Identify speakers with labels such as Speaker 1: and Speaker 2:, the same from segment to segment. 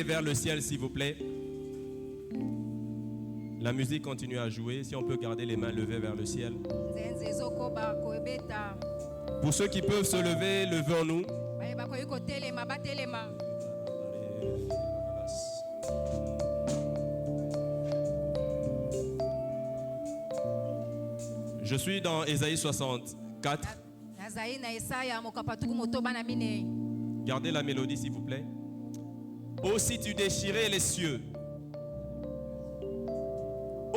Speaker 1: vers le ciel, s'il vous plaît. La musique continue à jouer. Si on peut garder les mains levées vers le ciel. Pour ceux qui peuvent se lever, levons-nous. Je suis dans Ésaïe 64. Gardez la mélodie, s'il vous plaît. Oh, si tu déchirais les cieux.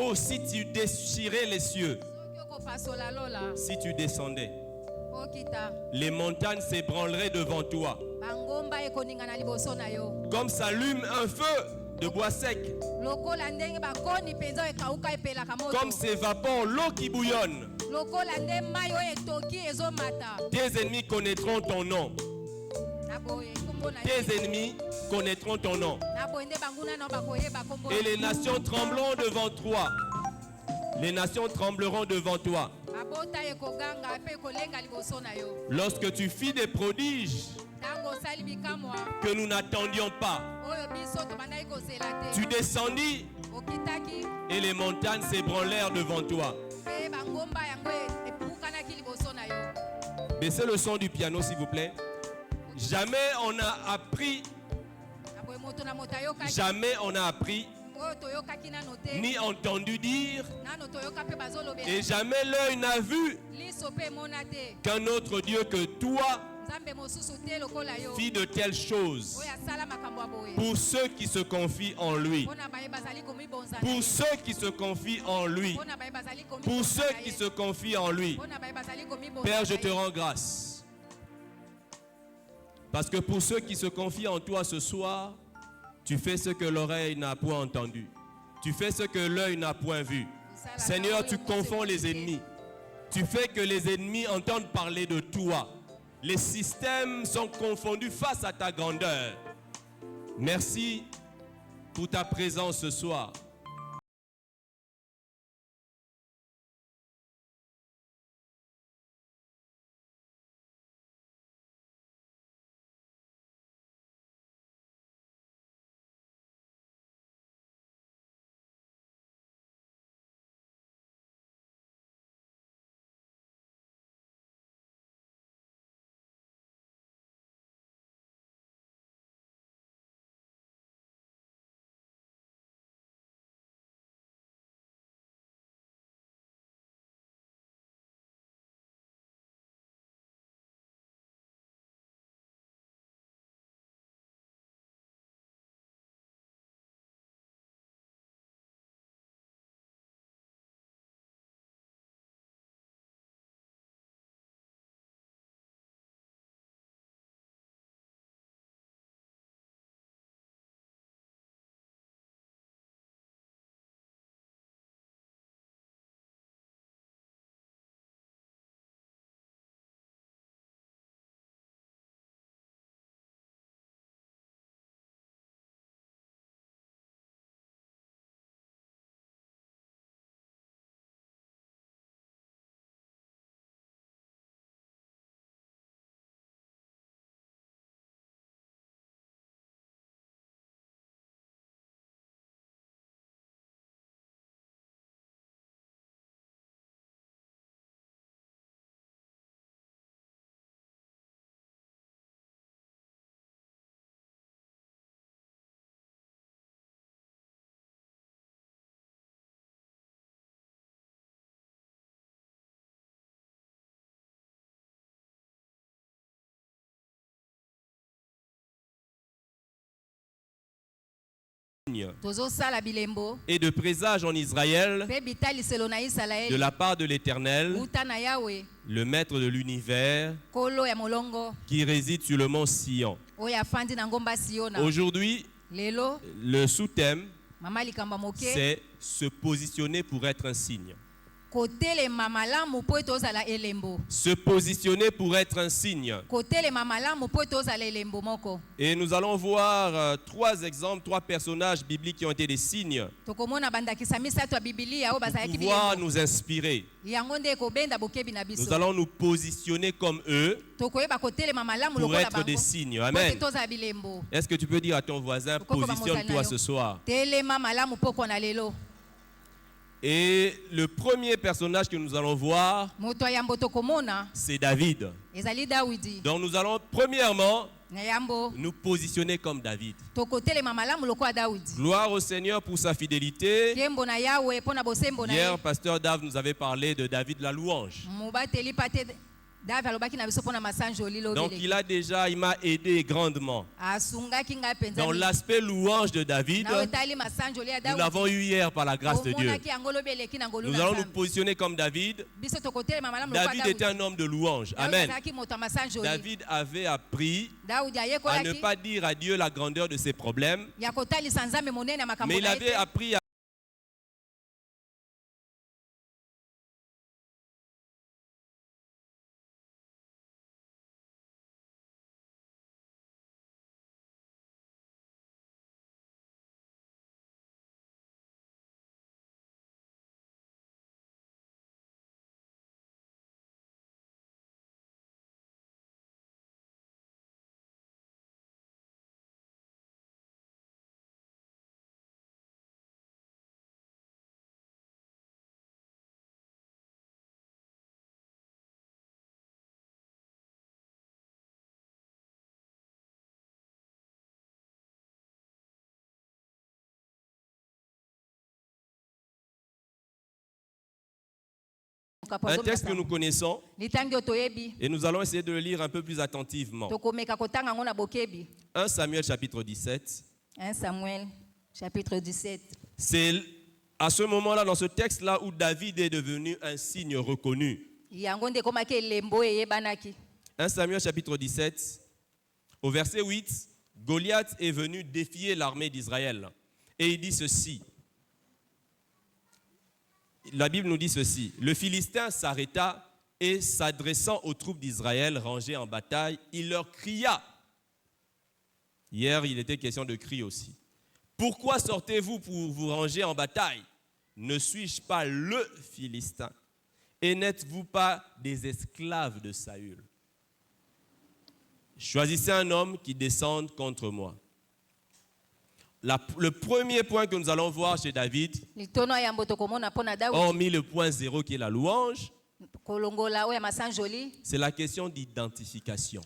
Speaker 1: Oh, si tu déchirais les cieux. Si tu descendais, les montagnes s'ébranleraient devant toi. Comme s'allume un feu de bois sec. Comme s'évapore l'eau qui bouillonne. Tes ennemis connaîtront ton nom. Tes ennemis connaîtront ton nom. Et les nations trembleront devant toi. Les nations trembleront devant toi. Lorsque tu fis des prodiges que nous n'attendions pas, tu descendis et les montagnes s'ébranlèrent devant toi. Baissez le son du piano, s'il vous plaît. Jamais on a appris, ni entendu dire, et jamais l'œil n'a vu qu'un autre Dieu que toi fit de telles choses pour ceux qui se confient en lui. Pour ceux qui se confient en lui. Pour ceux qui se confient en lui. Père, je te rends grâce. Parce que pour ceux qui se confient en toi ce soir, tu fais ce que l'oreille n'a point entendu. Tu fais ce que l'œil n'a point vu. Seigneur, tu confonds les ennemis. Tu fais que les ennemis entendent parler de toi. Les systèmes sont confondus face à ta grandeur. Merci pour ta présence ce soir. Et de présage en Israël de la part de l'Éternel, le maître de l'univers, qui réside sur le mont Sion. Aujourd'hui, le sous-thème, c'est se positionner pour être un signe. Se positionner pour être un signe. Et nous allons voir trois exemples, trois personnages bibliques qui ont été des signes pour pouvoir nous inspirer. Nous allons nous positionner comme eux pour être des signes. Amen. Est-ce que tu peux dire à ton voisin, positionne-toi ce soir? Et le premier personnage que nous allons voir, c'est David. Donc nous allons premièrement nous positionner comme David. Gloire au Seigneur pour sa fidélité. Hier, Pasteur Dave nous avait parlé de David la louange. Donc il m'a aidé grandement. Dans l'aspect louange de David, nous l'avons eu hier par la grâce de Dieu. Nous allons nous positionner comme David. David était un homme de louange. Amen. David avait appris à ne pas dire à Dieu la grandeur de ses problèmes, mais il avait appris à un texte que nous connaissons et nous allons essayer de le lire un peu plus attentivement. 1 Samuel chapitre 17.
Speaker 2: 1 Samuel chapitre 17.
Speaker 1: C'est à ce moment-là, dans ce texte-là, où David est devenu un signe reconnu. 1 Samuel chapitre 17, au verset 8, Goliath est venu défier l'armée d'Israël. Et il dit ceci. La Bible nous dit ceci. Le Philistin s'arrêta et s'adressant aux troupes d'Israël rangées en bataille, il leur cria. Hier, il était question de cri aussi. Pourquoi sortez-vous pour vous ranger en bataille? Ne suis-je pas le Philistin? Et n'êtes-vous pas des esclaves de Saül? Choisissez un homme qui descende contre moi. Le premier point que nous allons voir chez David, hormis le point 0 qui est la louange, c'est la question d'identification.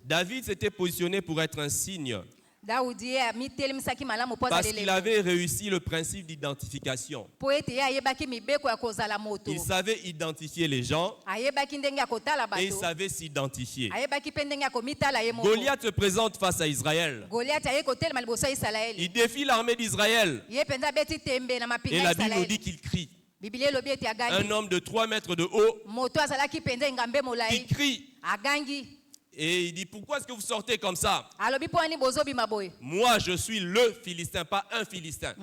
Speaker 1: David s'était positionné pour être un signe parce qu'il avait réussi le principe d'identification. Il savait identifier les gens et il savait s'identifier. Goliath se présente face à Israël. Il défie l'armée d'Israël. Et la Bible nous dit qu'il crie. Un homme de 3 mètres de haut qui crie. Et il dit, pourquoi est-ce que vous sortez comme ça? Moi, je suis le Philistin, pas un Philistin.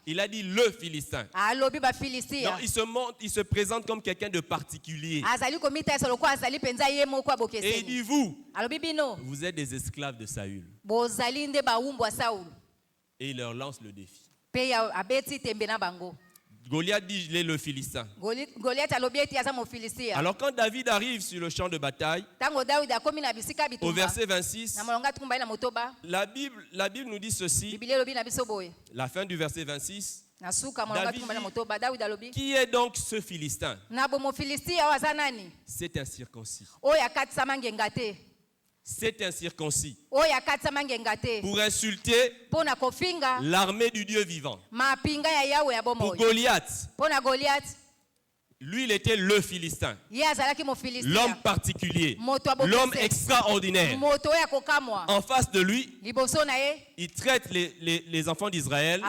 Speaker 1: Il a dit le Philistin. Donc, il se présente comme quelqu'un de particulier. Et il dit, vous êtes des esclaves de Saül. Et il leur lance le défi. Goliath dit, il est le Philistin. Alors quand David arrive sur le champ de bataille, au verset 26, la Bible nous dit ceci, la fin du verset 26, David dit, qui est donc ce Philistin? C'est un circoncis. C'est un circoncis pour insulter l'armée du Dieu vivant. Pour Goliath, lui il était le Philistin, l'homme particulier, l'homme extraordinaire. En face de lui, il traite les enfants d'Israël,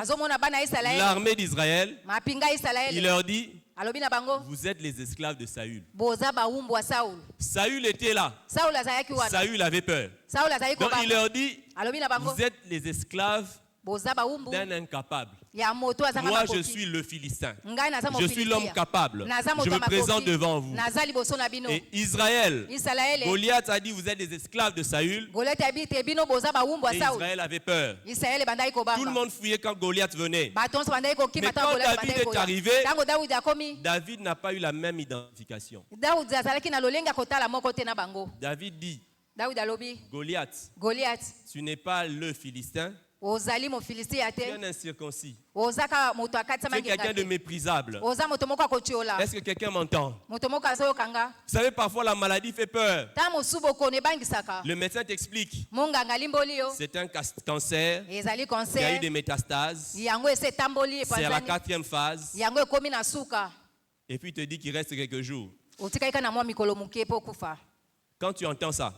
Speaker 1: l'armée d'Israël, il leur dit, vous êtes les esclaves de Saül. Saül était là. Saül avait peur. Donc il leur dit, vous êtes les esclaves d'un incapable. Moi, je suis le Philistin. Je suis l'homme capable. Je me présente devant vous. Et Israël, Goliath a dit, vous êtes des esclaves de Saül. Et Israël avait peur. Tout le monde fouillait quand Goliath venait. Mais quand David est arrivé, David n'a pas eu la même identification. David dit, Goliath, tu n'es pas le Philistin. Tu es un incirconcis. Tu es quelqu'un de méprisable. Est-ce que quelqu'un m'entend? Vous savez, parfois la maladie fait peur. Le médecin t'explique. C'est un cancer. Il y a eu des métastases. C'est à la 4e phase. Et puis il te dit qu'il reste quelques jours. Quand tu entends ça,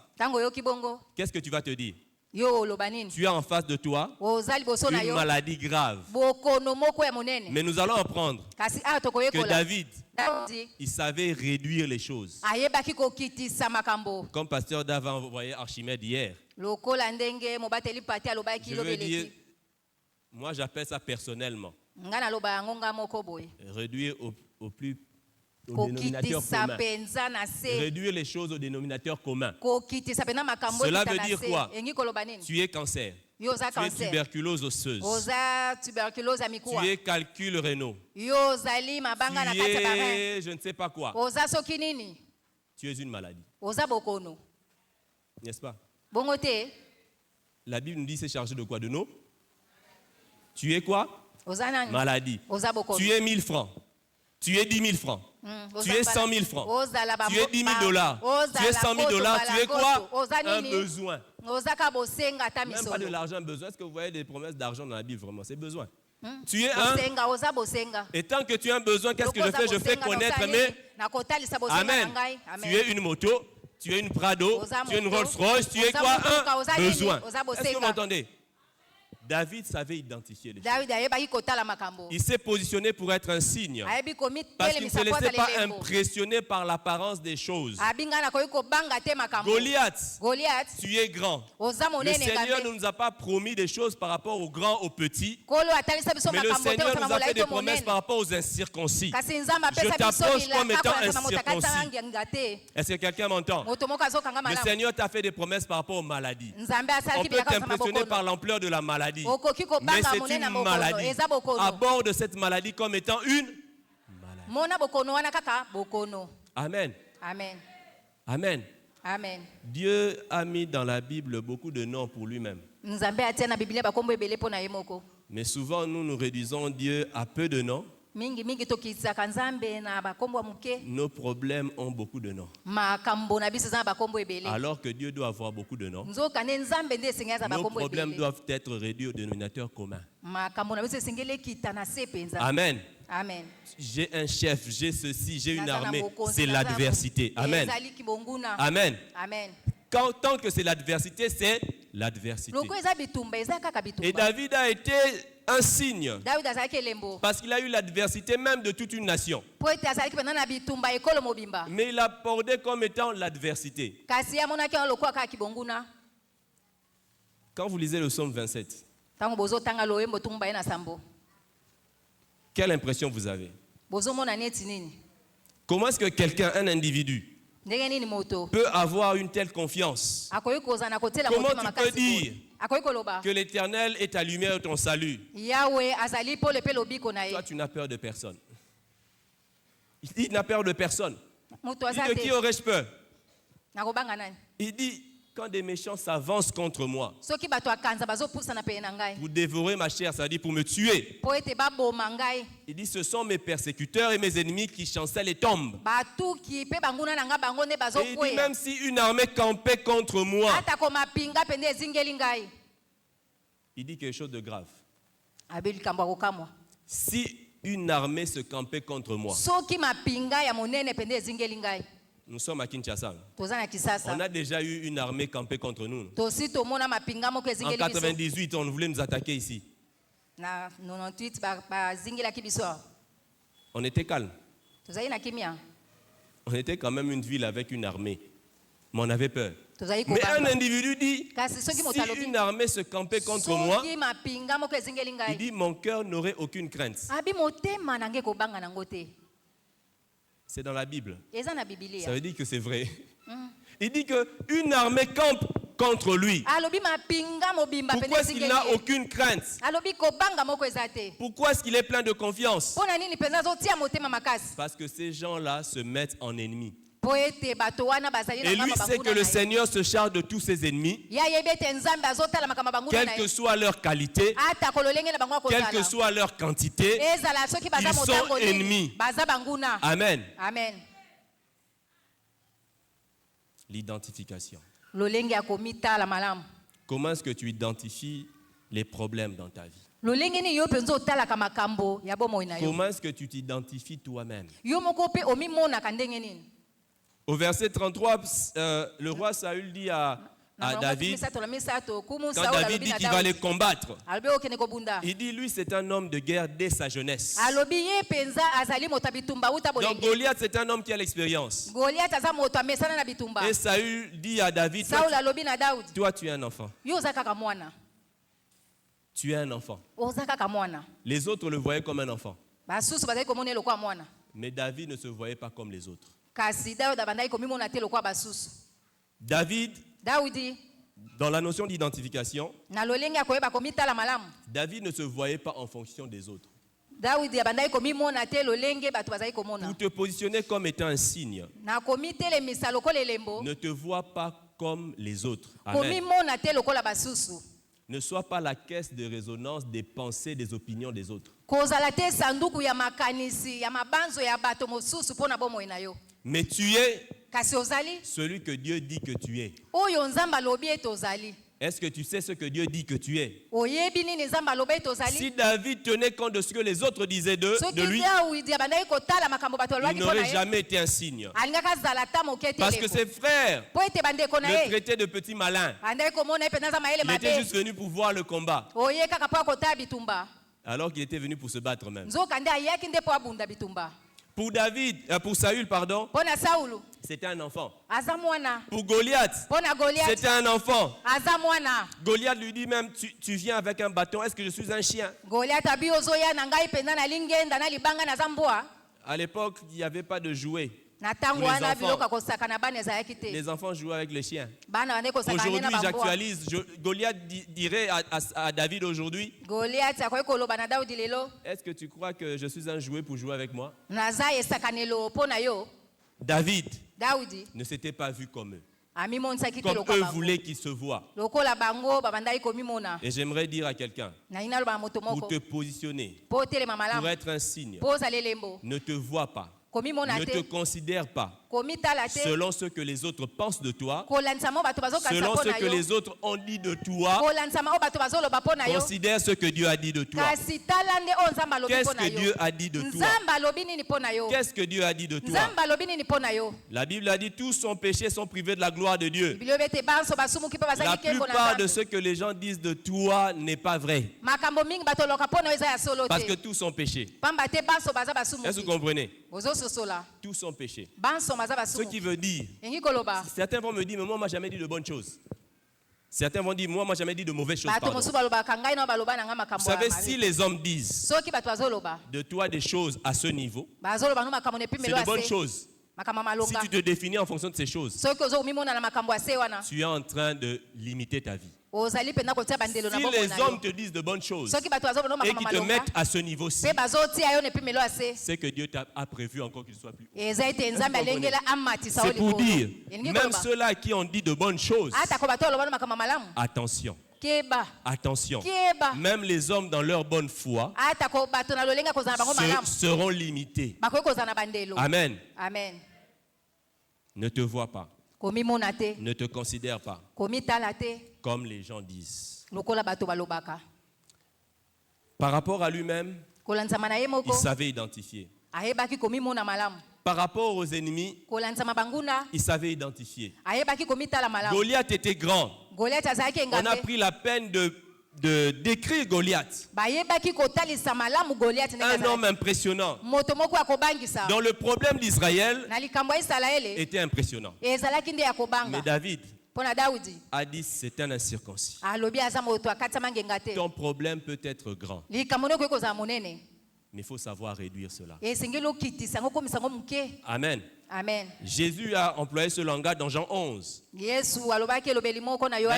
Speaker 1: qu'est-ce que tu vas te dire? Tu as en face de toi une maladie grave. Mais nous allons apprendre que David, il savait réduire les choses. Comme pasteur David a envoyé Archimède hier. Je veux dire, moi j'appelle ça personnellement. Réduire au plus au dénominateur commun. Réduire les choses au dénominateur commun. Cela veut dire quoi? Tu es cancer. Tu es tuberculose osseuse. Tu es calcul rénaux. Tu es je ne sais pas quoi. Tu es une maladie. N'est-ce pas? La Bible nous dit c'est chargé de quoi? De nous? Tu es quoi? Maladie. Tu es 1000 francs. Tu es 10 000 francs. Tu es 100 000 francs. Tu es 10 000 $. Tu es 100 000 $. Tu es quoi? Un besoin. Même pas de l'argent, un besoin. Est-ce que vous voyez des promesses d'argent dans la Bible vraiment? C'est besoin. Tu es un. Et tant que tu as un besoin, qu'est-ce que je fais? Je fais connaître mes. Amen. Tu es une moto. Tu es une Prado. Tu es une Rolls Royce. Tu es quoi? Un besoin. Est-ce que vous m'entendez? David savait identifier les choses. Il s'est positionné pour être un signe. Parce qu'il ne se laissait pas impressionner par l'apparence des choses. Goliath, tu es grand. Le Seigneur ne nous a pas promis des choses par rapport aux grands, aux petits. Mais le Seigneur nous a fait des promesses par rapport aux incirconcis. Je t'approche comme étant incirconcis. Est-ce que quelqu'un m'entend? Le Seigneur t'a fait des promesses par rapport aux maladies. On peut t'impressionner par l'ampleur de la maladie. Mais c'est une maladie. Aborde cette maladie comme étant une maladie. Amen.
Speaker 2: Amen.
Speaker 1: Amen.
Speaker 2: Amen.
Speaker 1: Dieu a mis dans la Bible beaucoup de noms pour lui-même. Mais souvent, nous réduisons Dieu à peu de noms. Nos problèmes ont beaucoup de noms. Alors que Dieu doit avoir beaucoup de noms. Nos problèmes doivent être réduits au dénominateur commun. Amen.
Speaker 2: Amen.
Speaker 1: J'ai un chef, j'ai ceci, j'ai une armée. C'est l'adversité. Amen. Amen.
Speaker 2: Amen.
Speaker 1: Tant que c'est l'adversité, c'est l'adversité. Et David a été un signe. Parce qu'il a eu l'adversité même de toute une nation. Mais il l'abordait comme étant l'adversité. Quand vous lisez le psaume 27, quelle impression vous avez? Comment est-ce que quelqu'un, un individu, peut avoir une telle confiance? Comment tu peux dire que l'Éternel est ta lumière et ton salut? Toi, tu n'as peur de personne. Il n'a peur de personne. Il dit, de qui aurais-je peur? Il dit, quand des méchants s'avancent contre moi pour dévorer ma chair, c'est-à-dire pour me tuer, il dit, ce sont mes persécuteurs et mes ennemis qui chancellent et tombent. Et il dit, même si une armée campait contre moi, il dit quelque chose de grave. Si une armée se campait contre moi, nous sommes à Kinshasa. On a déjà eu une armée campée contre nous. En 98, on voulait nous attaquer ici. On était calme. On était quand même une ville avec une armée. Mais on avait peur. Mais un individu dit, si une armée se campait contre moi, il dit, mon cœur n'aurait aucune crainte. C'est dans la Bible. Ça veut dire que c'est vrai. Il dit qu'une armée campe contre lui. Pourquoi est-ce qu'il n'a aucune crainte? Pourquoi est-ce qu'il est plein de confiance? Parce que ces gens-là se mettent en ennemis. Et lui sait que le Seigneur se charge de tous ses ennemis, quelle que soit leur qualité, quelle que soit leur quantité, ils sont ennemis. Amen.
Speaker 2: Amen.
Speaker 1: L'identification. Comment est-ce que tu identifies les problèmes dans ta vie? Comment est-ce que tu t'identifies toi-même? Au verset 33, le roi Saül dit à David, quand David dit qu'il va les combattre, il dit, lui c'est un homme de guerre dès sa jeunesse. Donc Goliath c'est un homme qui a l'expérience. Et Saül dit à David, toi tu es un enfant. Tu es un enfant. Les autres le voyaient comme un enfant. Mais David ne se voyait pas comme les autres. David, dans la notion d'identification, David ne se voyait pas en fonction des autres. Pour te positionner comme étant un signe, ne te vois pas comme les autres. Amen. Ne sois pas la caisse de résonance des pensées, des opinions des autres. Mais tu es celui que Dieu dit que tu es. Est-ce que tu sais ce que Dieu dit que tu es? Si David tenait compte de ce que les autres disaient de lui, il n'aurait jamais été un signe. Parce que ses frères le traitaient de petit malin. Il était juste venu pour voir le combat, alors qu'il était venu pour se battre même. Pour Saül, c'était un enfant. Pour Goliath, c'était un enfant. Goliath lui dit même, tu viens avec un bâton, est-ce que je suis un chien? À l'époque, il n'y avait pas de jouets. Les enfants jouaient avec les chiens. Aujourd'hui, j'actualise. Goliath dirait à David aujourd'hui, est-ce que tu crois que je suis un jouet pour jouer avec moi? David ne s'était pas vu comme eux. Comme eux voulaient qu'ils se voient. Et j'aimerais dire à quelqu'un, pour te positionner, pour être un signe, ne te vois pas. Ne te considère pas selon ce que les autres pensent de toi, selon ce que les autres ont dit de toi. Considère ce que Dieu a dit de toi. Qu'est-ce que Dieu a dit de toi? Qu'est-ce que Dieu a dit de toi? La Bible a dit, tous sont péchés, sont privés de la gloire de Dieu. La plupart de ce que les gens disent de toi n'est pas vrai. Parce que tous sont péchés. Est-ce que vous comprenez? Tous sont péchés. Ce qui veut dire, certains vont me dire, mais moi, on m'a jamais dit de bonnes choses. Certains vont dire, moi, on m'a jamais dit de mauvaises choses. Pardon. Vous savez, si les hommes disent de toi des choses à ce niveau, c'est de bonnes choses. Si tu te définis en fonction de ces choses, tu es en train de limiter ta vie. Si les hommes te disent de bonnes choses et qu'ils te mettent à ce niveau-ci, c'est que Dieu a prévu encore qu'il soit plus haut. C'est pour dire, même ceux-là qui ont dit de bonnes choses, attention. Attention, même les hommes dans leur bonne foi seront limités. Amen.
Speaker 2: Amen.
Speaker 1: Ne te vois pas. Ne te considère pas comme les gens disent. Par rapport à lui-même, il savait identifier. Par rapport aux ennemis, il savait identifier. Goliath était grand. On a pris la peine de décrire Goliath. Un homme impressionnant. Donc le problème d'Israël était impressionnant. Mais David a dit c'est un incirconcis. Ton problème peut être grand, mais il faut savoir réduire cela. Amen.
Speaker 2: Amen.
Speaker 1: Jésus a employé ce langage dans Jean 11. Il a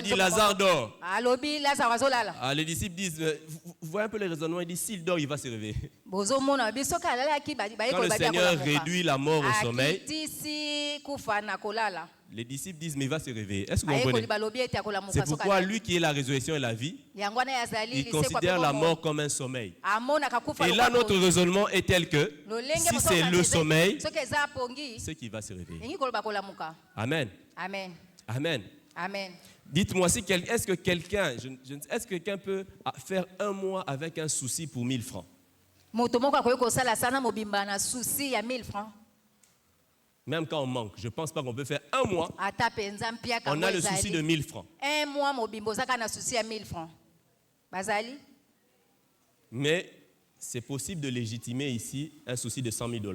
Speaker 1: dit Lazare dort. Les disciples disent, vous voyez un peu le raisonnement, il dit s'il dort, il va se réveiller. Quand le Seigneur réduit la mort au sommeil, les disciples disent mais il va se réveiller. Est-ce que vous comprenez? C'est pourquoi lui qui est la résurrection et la vie, il considère la mort comme un sommeil. Et là notre raisonnement est tel que si c'est le sommeil, c'est qu'il va se réveiller. Amen.
Speaker 2: Amen.
Speaker 1: Amen.
Speaker 2: Amen.
Speaker 1: Dites-moi, est-ce que quelqu'un peut faire un mois avec un souci pour 1000 francs? Même quand on manque, je ne pense pas qu'on peut faire un mois. On a le souci de 1000 francs.
Speaker 2: Un mois, souci à 1000 francs.
Speaker 1: Mais c'est possible de légitimer ici un souci de 100 000 $.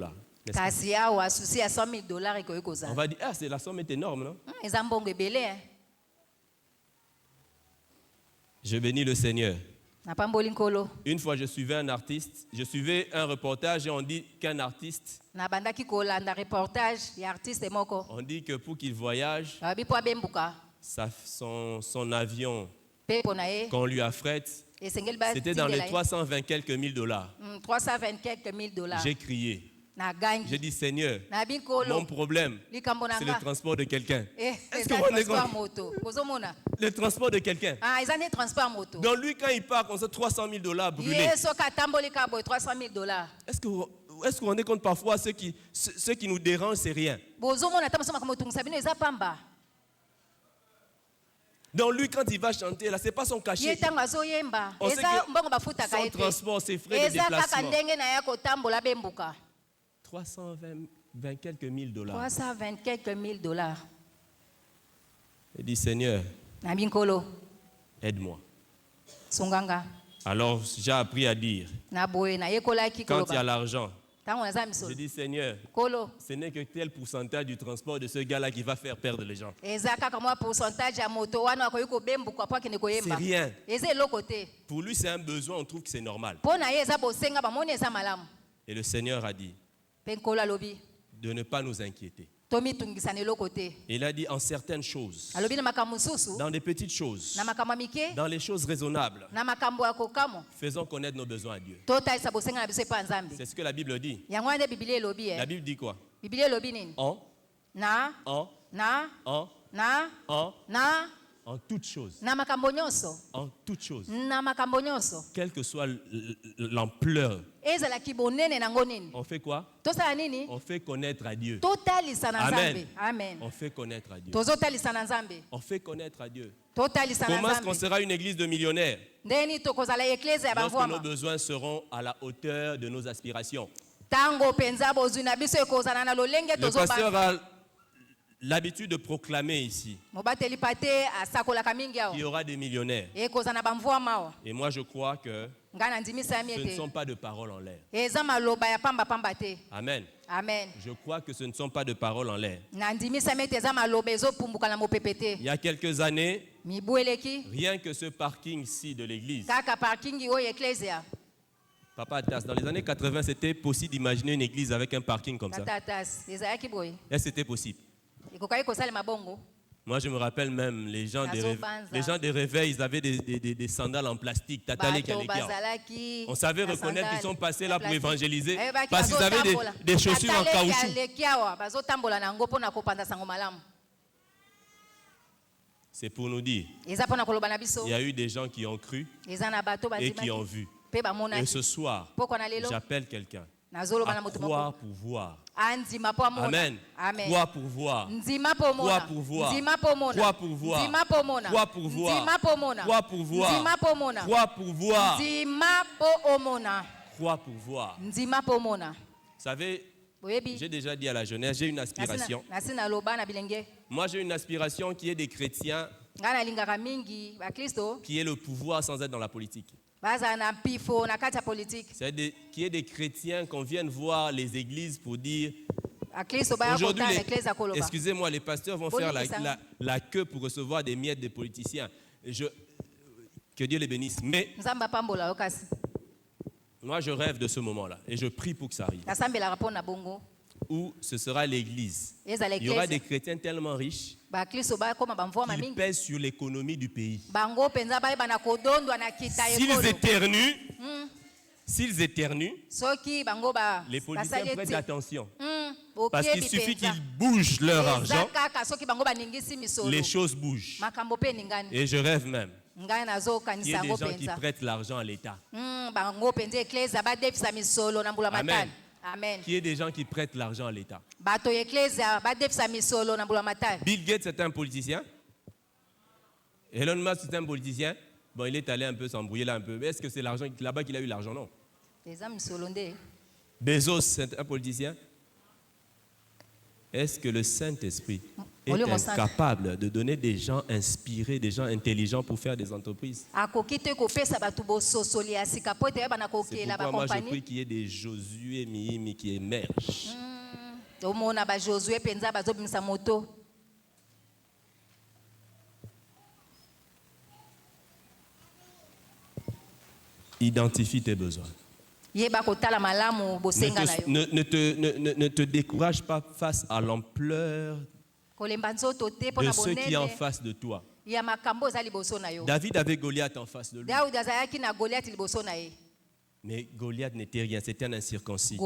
Speaker 1: On va dire, la somme est énorme, non? Je bénis le Seigneur. Une fois, je suivais un artiste, je suivais un reportage et on dit qu'un artiste, on dit que pour qu'il voyage, son avion qu'on lui affrète, c'était dans les 320 quelques mille $.
Speaker 2: 320 quelques mille $.
Speaker 1: J'ai crié. J'ai dit Seigneur, mon problème, c'est le transport de quelqu'un. Est-ce que vous rendez compte? Le transport de quelqu'un. Donc lui, quand il part, on sait 300 000 $ brûlés. Est-ce que vous vous rendez compte parfois, ce qui nous dérange, c'est rien. Donc lui, quand il va chanter, là, c'est pas son cachet. On sait que son transport, ses frais de déplacement. 320 quelques mille $.
Speaker 2: 320 quelques mille $.
Speaker 1: Il dit Seigneur, aide-moi. Alors j'ai appris à dire, quand il y a l'argent, je dis Seigneur, ce n'est que tel pourcentage du transport de ce gars-là qui va faire perdre les gens. C'est rien. Pour lui, c'est un besoin, on trouve que c'est normal. Et le Seigneur a dit de ne pas nous inquiéter. Il a dit en certaines choses, dans des petites choses, dans les choses raisonnables, faisons connaître nos besoins à Dieu. C'est ce que la Bible dit. La Bible dit quoi? En toutes choses. En toutes choses. Quelle que soit l'ampleur. On fait quoi? On fait connaître à Dieu. Amen.
Speaker 2: Amen.
Speaker 1: On fait connaître à Dieu. On fait connaître à Dieu. Comment est-ce qu'on sera une église de millionnaires? Lorsque nos besoins seront à la hauteur de nos aspirations. Le pasteur a l'habitude de proclamer ici qu'il y aura des millionnaires. Et moi je crois que ce ne sont pas de paroles en l'air. Amen.
Speaker 2: Amen.
Speaker 1: Je crois que ce ne sont pas de paroles en l'air. Il y a quelques années, rien que ce parking-ci de l'église, Papa Tas, dans les années 80, c'était possible d'imaginer une église avec un parking comme ça. Est-ce que c'était possible? Moi, je me rappelle même, les gens des réveils, ils avaient des sandales en plastique. On savait reconnaître qu'ils sont passés là pour évangéliser parce qu'ils avaient des chaussures en caoutchouc. C'est pour nous dire, il y a eu des gens qui ont cru et qui ont vu. Et ce soir, j'appelle quelqu'un à croire pour voir. Amen. Crois pour voir. Crois pour voir. Crois pour voir. Crois pour voir. Crois pour voir. Crois pour voir. Crois pour voir. Vous savez, j'ai déjà dit à la jeunesse, j'ai une aspiration. Moi, j'ai une aspiration qui est des chrétiens, qui est le pouvoir sans être dans la politique. C'est qui est des chrétiens qu'on vienne voir les églises pour dire Aujourd'hui, excusez-moi, les pasteurs vont faire la queue pour recevoir des miettes des politiciens. Que Dieu les bénisse. Mais moi, je rêve de ce moment-là et je prie pour que ça arrive. Où ce sera l'église. Il y aura des chrétiens tellement riches qu'ils pèsent sur l'économie du pays. S'ils éternuent, les politiciens prêtent attention. Parce qu'il suffit qu'ils bougent leur argent, les choses bougent. Et je rêve même qu'il y ait des gens qui prêtent l'argent à l'État. Amen. Amen. Qu'il y ait des gens qui prêtent l'argent à l'État. Bill Gates est un politicien. Elon Musk est un politicien. Bon, il est allé un peu s'embrouiller là un peu. Mais est-ce que c'est l'argent là-bas qu'il a eu l'argent? Non. Bezos, c'est un politicien. Est-ce que le Saint-Esprit est incapable de donner des gens inspirés, des gens intelligents pour faire des entreprises? C'est pourquoi moi je prie qu'il y ait des Josué Mihimi qui émergent. Identifie tes besoins. Ne te décourage pas face à l'ampleur de ceux qui sont en face de toi. David avait Goliath en face de lui. Mais Goliath n'était rien, c'était un incirconcis.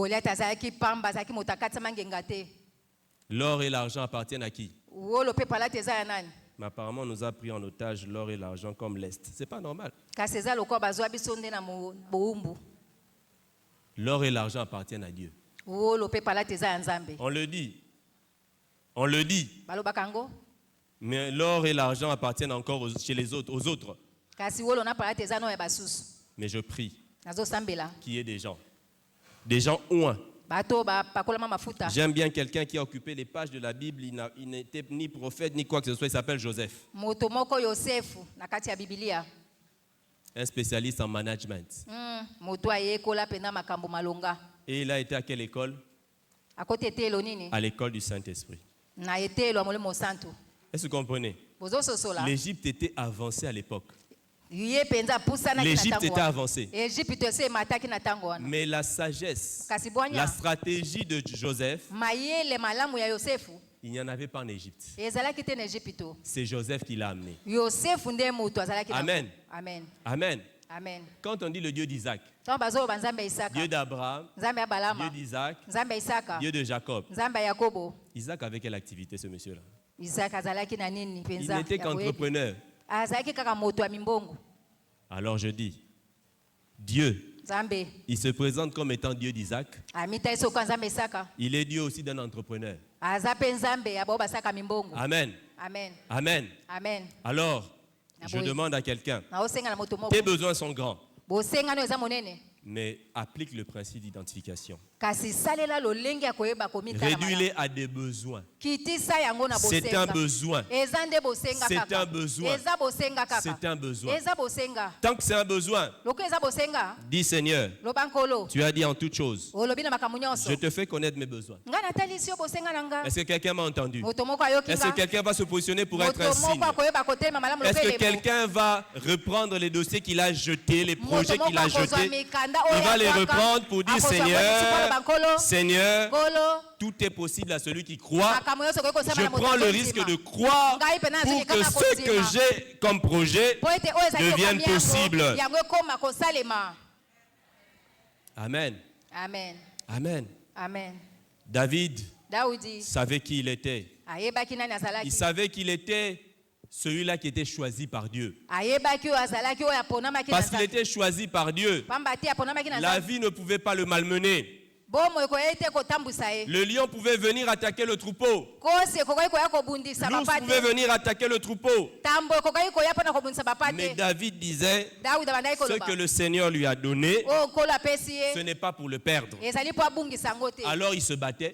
Speaker 1: L'or et l'argent appartiennent à qui? Mais apparemment, on nous a pris en otage l'or et l'argent comme l'Est. Ce n'est pas normal. L'or et l'argent appartiennent à Dieu. On le dit. On le dit. Mais l'or et l'argent appartiennent encore chez les autres, aux autres. Mais je prie qu'il y ait des gens oints. J'aime bien quelqu'un qui a occupé les pages de la Bible. Il n'était ni prophète ni quoi que ce soit. Il s'appelle Joseph. Un spécialiste en management. Et il a été à quelle école? À l'école du Saint-Esprit. Est-ce que vous comprenez? L'Égypte était avancée à l'époque. L'Égypte était avancée. Mais la sagesse, la stratégie de Joseph, il n'y en avait pas en Égypte. C'est Joseph qui l'a amené. Amen. Amen. Amen. Amen. Quand on dit le Dieu d'Isaac, Dieu d'Abraham, Dieu d'Isaac, Dieu de Jacob. Isaac avait quelle activité, ce monsieur-là? Il n'était qu'entrepreneur. Alors je dis, Dieu, il se présente comme étant Dieu d'Isaac. Il est Dieu aussi d'un entrepreneur. Amen. Amen. Amen. Amen. Alors, je demande à quelqu'un, tes besoins sont grands, mais applique le principe d'identification. Réduis-les à des besoins. C'est un besoin. C'est un besoin. C'est un besoin. Tant que c'est un besoin, dis Seigneur, tu as dit en toutes choses, je te fais connaître mes besoins. Est-ce que quelqu'un m'a entendu? Est-ce que quelqu'un va se positionner pour être un signe? Est-ce que quelqu'un va reprendre les dossiers qu'il a jetés, les projets qu'il a jetés? Il va les reprendre pour dire Seigneur, tout est possible à celui qui croit. Je prends le risque de croire pour que ce que j'ai comme projet devienne possible. Amen. Amen. Amen. Amen. David savait qui il était. Il savait qu'il était celui-là qui était choisi par Dieu. Parce qu'il était choisi par Dieu, la vie ne pouvait pas le malmener. Le lion pouvait venir attaquer le troupeau. L'ours pouvait venir attaquer le troupeau. Mais David disait, ce que le Seigneur lui a donné, ce n'est pas pour le perdre. Alors il se battait.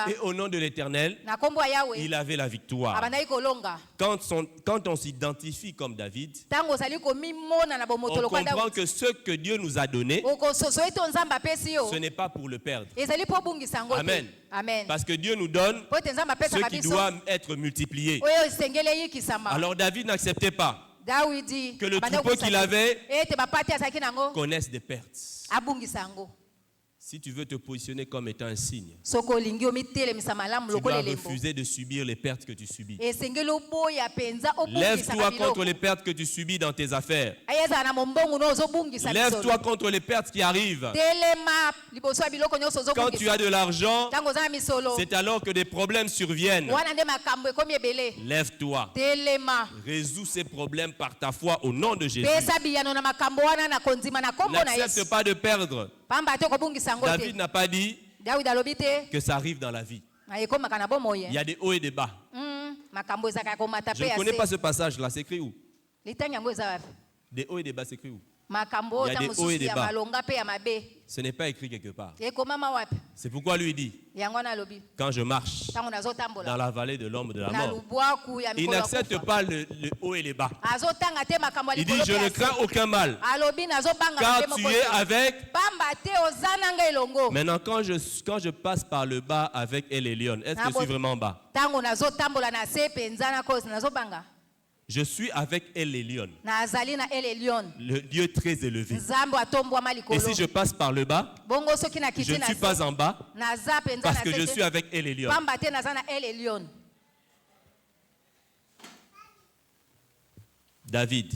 Speaker 1: Et au nom de l'Éternel, il avait la victoire. Quand on s'identifie comme David, on comprend que ce que Dieu nous a donné, ce n'est pas pour pour le perdre.
Speaker 2: Amen.
Speaker 1: Amen. Parce que Dieu nous donne ce qui doit être multiplié. Alors David n'acceptait pas que le troupeau qu'il avait connaisse des pertes. Si tu veux te positionner comme étant un signe, tu dois refuser de subir les pertes que tu subis. Lève-toi contre les pertes que tu subis dans tes affaires. Lève-toi contre les pertes qui arrivent. Quand tu as de l'argent, c'est alors que des problèmes surviennent. Lève-toi. Résous ces problèmes par ta foi au nom de Jésus. N'accepte pas de perdre. David n'a pas dit que ça arrive dans la vie. Il y a des hauts et des bas. Je ne connais pas ce passage-là. C'est écrit où? Des hauts et des bas, c'est écrit où? Il y a des hauts et des bas. Ce n'est pas écrit quelque part. C'est pourquoi lui dit, quand je marche dans la vallée de l'ombre de la mort, il n'accepte pas le haut et les bas. Il dit, je ne crains aucun mal, car tu es avec. Maintenant, quand je passe par le bas avec El Elyon, est-ce que je suis vraiment bas? Je suis avec El Elyon, le Dieu très élevé. Et si je passe par le bas, je ne suis pas en bas parce que je suis avec El Elyon. David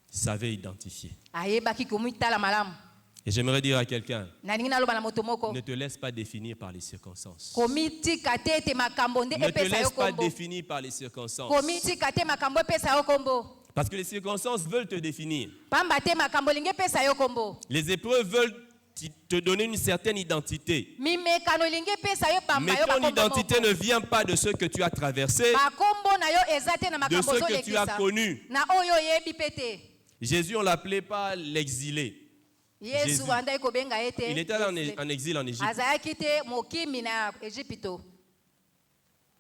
Speaker 1: savait identifier. Et j'aimerais dire à quelqu'un, ne te laisse pas définir par les circonstances. Ne te laisse pas définir par les circonstances. Parce que les circonstances veulent te définir. Les épreuves veulent te donner une certaine identité. Mais ton identité ne vient pas de ce que tu as traversé, de ce que tu as connu. Jésus, on ne l'appelait pas l'exilé. Jésus, il était en exil en Égypte.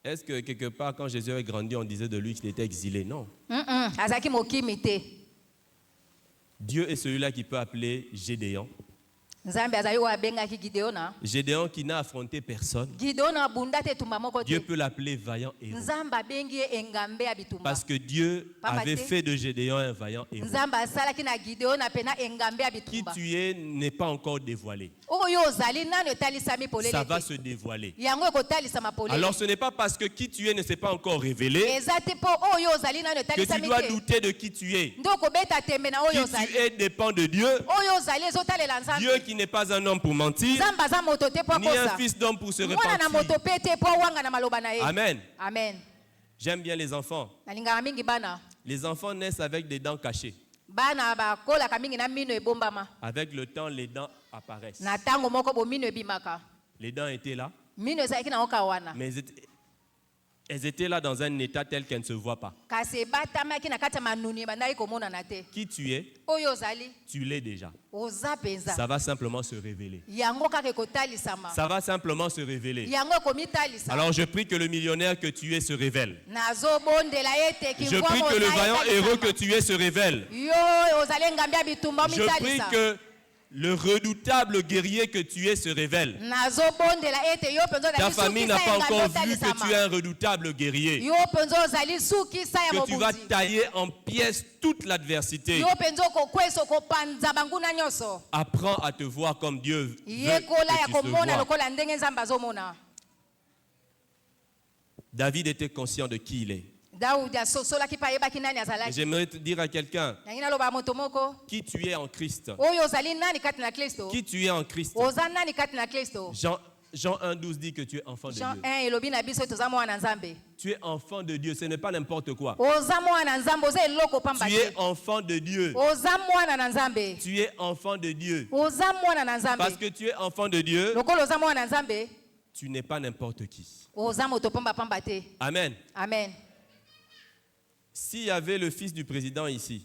Speaker 1: Est-ce que quelque part, quand Jésus avait grandi, on disait de lui qu'il était exilé? Non. Dieu est celui-là qui peut appeler Gédéon. Gédéon qui n'a affronté personne. Dieu peut l'appeler vaillant héros. Parce que Dieu avait fait de Gédéon un vaillant héros. Qui tu es n'est pas encore dévoilé. Ça va se dévoiler. Alors ce n'est pas parce que qui tu es ne s'est pas encore révélé que tu dois douter de qui tu es. Qui tu es dépend de Dieu. Dieu qui n'est pas un homme pour mentir, ni un fils d'homme pour se repentir. Amen. J'aime bien les enfants. Les enfants naissent avec des dents cachées. Avec le temps, les dents apparaissent. Les dents étaient là, mais elles étaient là dans un état tel qu'elles ne se voient pas. Qui tu es, tu l'es déjà. Ça va simplement se révéler. Ça va simplement se révéler. Alors je prie que le millionnaire que tu es se révèle. Je prie que le vaillant héros que tu es se révèle. Je prie que le redoutable guerrier que tu es se révèle. Ta famille n'a pas encore vu que tu es un redoutable guerrier. Que tu vas tailler en pièces toute l'adversité. Apprends à te voir comme Dieu veut que tu te vois. David était conscient de qui il est. J'aimerais te dire à quelqu'un, qui tu es en Christ. Qui tu es en Christ. Jean 1,12 dit que tu es enfant de Dieu. Tu es enfant de Dieu, ce n'est pas n'importe quoi. Tu es enfant de Dieu. Tu es enfant de Dieu. Parce que tu es enfant de Dieu, tu n'es pas n'importe qui. Amen. S'il y avait le fils du président ici,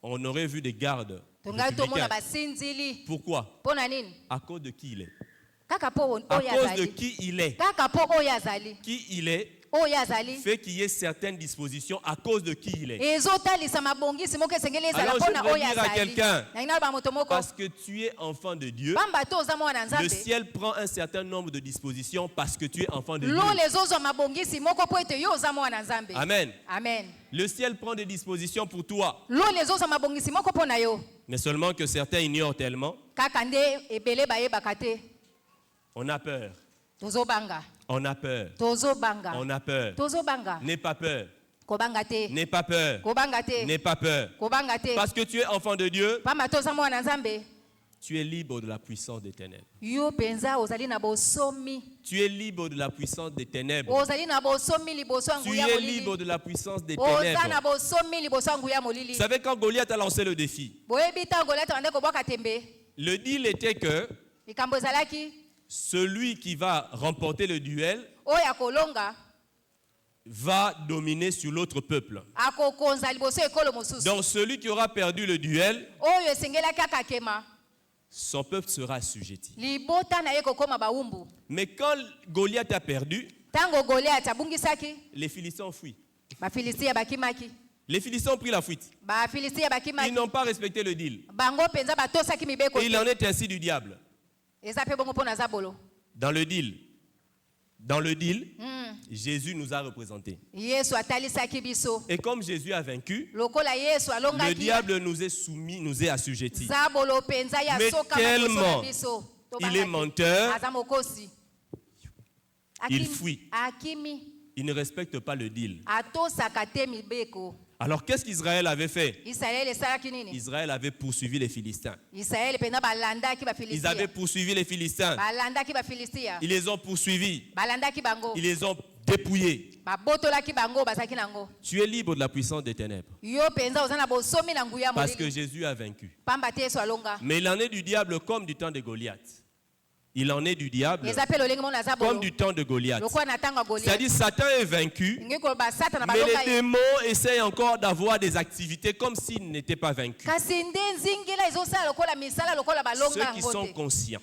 Speaker 1: on aurait vu des gardes républicains. Pourquoi? À cause de qui il est. À cause de qui il est. Qui il est, fait qu'il y ait certaines dispositions à cause de qui il est.
Speaker 2: Alors
Speaker 1: je veux dire à quelqu'un, parce que tu es enfant de Dieu, le ciel prend un certain nombre de dispositions parce que tu es enfant de Dieu. Amen.
Speaker 2: Amen.
Speaker 1: Le ciel prend des dispositions pour toi. Mais seulement que certains ignorent tellement. On a peur. On a peur. On a peur. N'aie pas peur. N'aie pas peur. N'aie pas peur. Parce que tu es enfant de Dieu, tu es libre de la puissance des ténèbres. Tu es libre de la puissance des ténèbres. Tu es libre de la puissance des ténèbres. Vous savez, quand Goliath a lancé le défi, le deal était que celui qui va remporter le duel va dominer sur l'autre peuple. Donc celui qui aura perdu le duel, son peuple sera assujetti. Mais quand Goliath a perdu, les Philistins ont fui. Les Philistins ont pris la fuite. Ils n'ont pas respecté le deal. Et il en est ainsi du diable. Dans le deal, Jésus nous a représentés. Et comme Jésus a vaincu, le diable nous est soumis, nous est assujetti. Mais tellement il est menteur, il fuit. Il ne respecte pas le deal. Alors qu'est-ce qu'Israël avait fait? Israël avait poursuivi les Philistins. Ils avaient poursuivi les Philistins. Ils les ont poursuivis. Ils les ont dépouillés. Tu es libre de la puissance des ténèbres. Parce que Jésus a vaincu. Mais il en est du diable comme du temps de Goliath. Il en est du diable comme du temps de Goliath. C'est-à-dire Satan est vaincu, mais les démons essayent encore d'avoir des activités comme s'ils n'étaient pas vaincus. Ceux qui sont conscients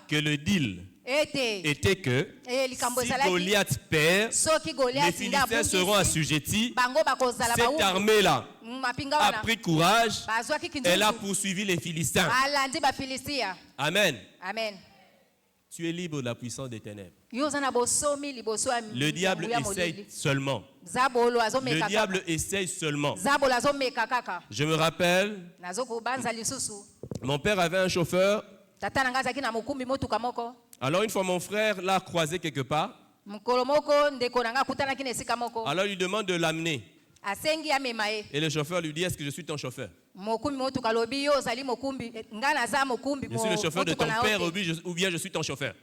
Speaker 1: que le deal était que si Goliath perd, les Philistins seront assujettis. Cette armée-là a pris courage, elle a poursuivi les Philistins. Amen.
Speaker 2: Amen.
Speaker 1: Tu es libre de la puissance des ténèbres. Le diable essaye seulement. Le diable essaye seulement. Je me rappelle, mon père avait un chauffeur. Alors une fois mon frère l'a croisé quelque part. Alors il lui demande de l'amener. Et le chauffeur lui dit, est-ce que je suis ton chauffeur? Je suis le chauffeur de ton père ou bien je suis ton chauffeur?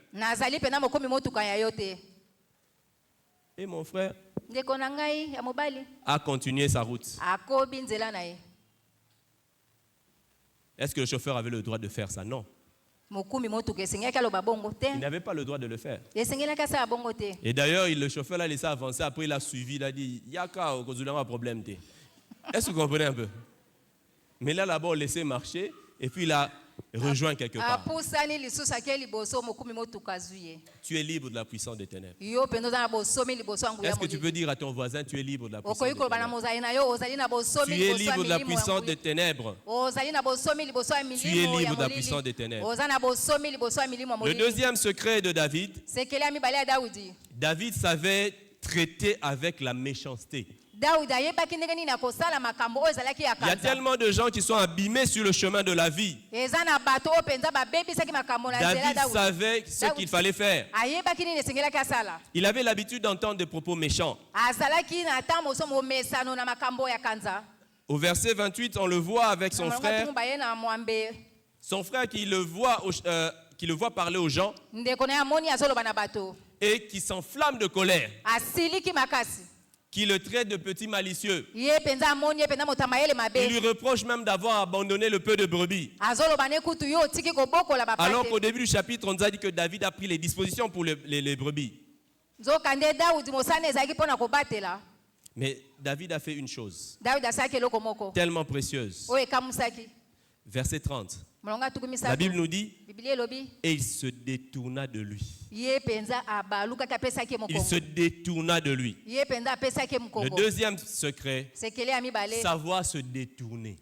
Speaker 1: Et mon frère a continué sa route. Est-ce que le chauffeur avait le droit de faire ça? Non. Il n'avait pas le droit de le faire. Et d'ailleurs, le chauffeur l'a laissé avancer. Après, il a suivi. Il a dit, il y a un problème. Est-ce que vous comprenez un peu? Mais là, on laissé marcher. Et puis, il a rejoint quelque part. Tu es libre de la puissance des ténèbres. Est-ce que tu peux dire à ton voisin, tu es libre de la puissance des ténèbres? Tu es libre de la puissance des ténèbres. Tu es libre de la puissance des ténèbres. Le deuxième secret de David, David savait traiter avec la méchanceté. Il y a tellement de gens qui sont abîmés sur le chemin de la vie. David savait ce qu'il fallait faire. Il avait l'habitude d'entendre des propos méchants. Au verset 28, on le voit avec son frère. Son frère qui le voit parler aux gens et qui s'enflamme de colère. Qui le traite de petit malicieux. Il lui reproche même d'avoir abandonné le peu de brebis. Alors qu'au début du chapitre, on nous a dit que David a pris les dispositions pour les brebis. Mais David a fait une chose tellement précieuse. Verset 30. La Bible nous dit, et il se détourna de lui. Il se détourna de lui. Le deuxième secret, savoir se détourner.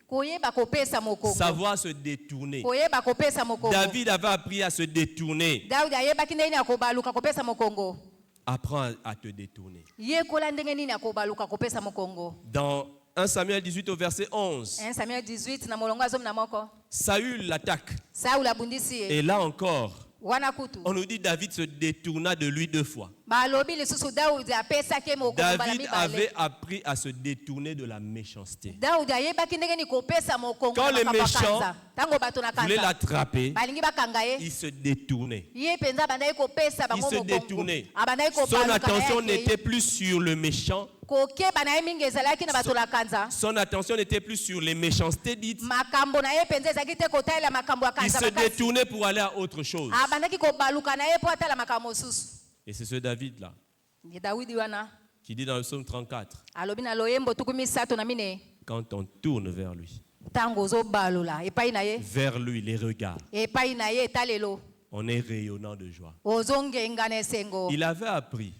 Speaker 1: Savoir se détourner. David avait appris à se détourner. Apprends à te détourner. Dans 1 Samuel 18 au verset 11, Saül l'attaque. Et là encore, on nous dit David se détourna de lui 2 fois. David avait appris à se détourner de la méchanceté. Quand les méchants voulaient l'attraper, il se détournait. Son attention n'était plus sur le méchant. Son attention n'était plus sur les méchancetés dites. Il se détournait pour aller à autre chose. Et c'est ce David-là qui dit dans le psaume 34, quand on tourne vers lui, les regards, on est rayonnant de joie. Il avait appris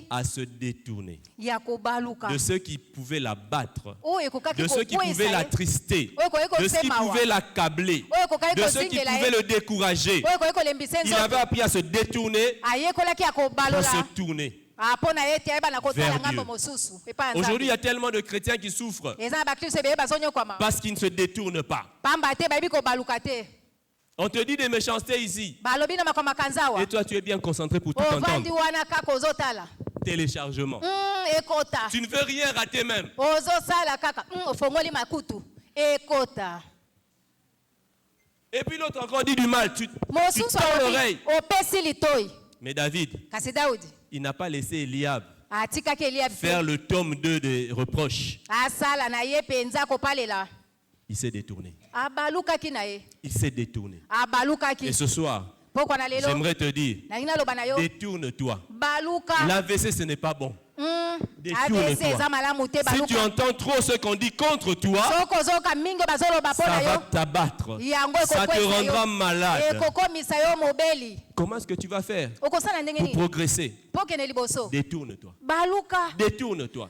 Speaker 1: à se détourner de ceux qui pouvaient la battre, de ceux qui pouvaient l'attrister, de ceux qui pouvaient l'accabler, de ceux qui pouvaient le décourager. Il avait appris à se détourner pour se tourner vers Dieu. Aujourd'hui, il y a tellement de chrétiens qui souffrent parce qu'ils ne se détournent pas. On te dit des méchancetés ici. Et toi, tu es bien concentré pour tout entendre. Téléchargement. Tu ne veux rien rater même. Et puis l'autre encore dit du mal. Tu tends l'oreille. Mais David, il n'a pas laissé Eliab faire le tome 2 des reproches. Il s'est détourné. Il s'est détourné. Et ce soir, j'aimerais te dire, détourne-toi. L'AVC, ce n'est pas bon. Détourne-toi. Si tu entends trop ce qu'on dit contre toi, ça va t'abattre. Ça te rendra malade. Comment est-ce que tu vas faire pour progresser? Détourne-toi. Détourne-toi.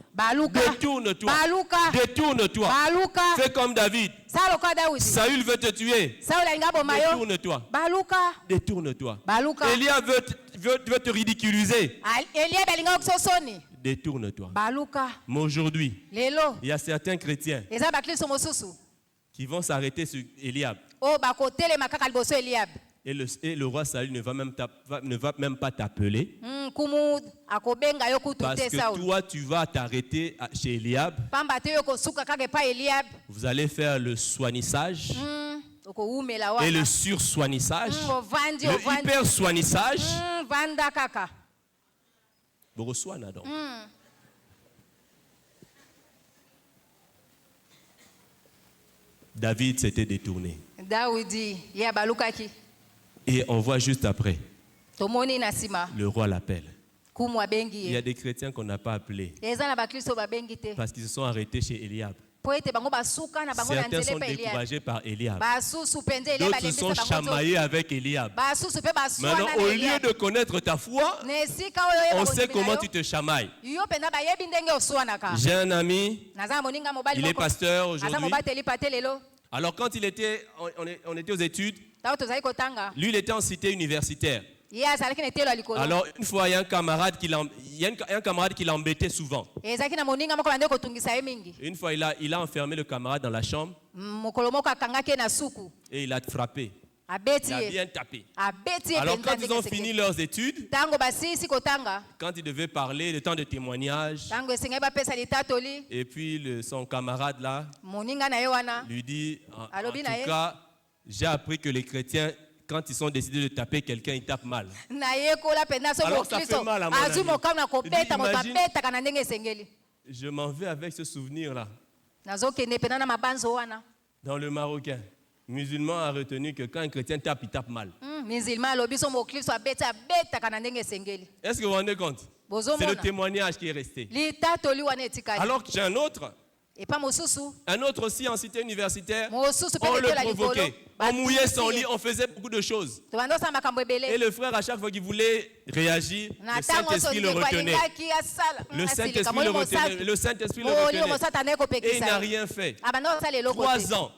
Speaker 1: Détourne-toi. Détourne-toi. Fais comme David. Saül veut te tuer. Détourne-toi. Détourne-toi. Eliab veut te ridiculiser. Détourne-toi. Mais aujourd'hui, il y a certains chrétiens qui vont s'arrêter sur Eliab. Et le roi Saül ne va même pas t'appeler. Parce que toi, tu vas t'arrêter chez Eliab. Vous allez faire le soignissage. Et le sursoignissage. Le hypersoignissage. David s'était détourné. Et on voit juste après, le roi l'appelle. Il y a des chrétiens qu'on n'a pas appelés parce qu'ils se sont arrêtés chez Eliab. Certains sont découragés par Eliab. D'autres se sont chamaillés avec Eliab. Maintenant, au lieu de connaître ta foi, on sait comment tu te chamailles. J'ai un ami, il est pasteur aujourd'hui. Alors quand on était aux études, lui il était en cité universitaire. Alors une fois il y a un camarade qui l'embêtait souvent. Une fois il a enfermé le camarade dans la chambre et il a frappé. Il a bien tapé. Alors quand ils ont fini leurs études, quand ils devaient parler, le temps de témoignage, et puis son camarade là lui dit, en tout cas, j'ai appris que les chrétiens, quand ils sont décidés de taper quelqu'un, ils tapent mal. Alors ça fait mal à mon ami. Imagine, je m'en vais avec ce souvenir-là. Dans le Marocain, musulman a retenu que quand un chrétien tape, il tape mal. Est-ce que vous vous rendez compte? C'est le témoignage qui est resté. Alors que j'ai un autre. Un autre aussi en cité universitaire, on le provoquait. On mouillait son lit, on faisait beaucoup de choses. Et le frère, à chaque fois qu'il voulait réagir, le Saint-Esprit le retenait. Le Saint-Esprit le retenait. Le Saint-Esprit le retenait. Et il n'a rien fait. 3 ans.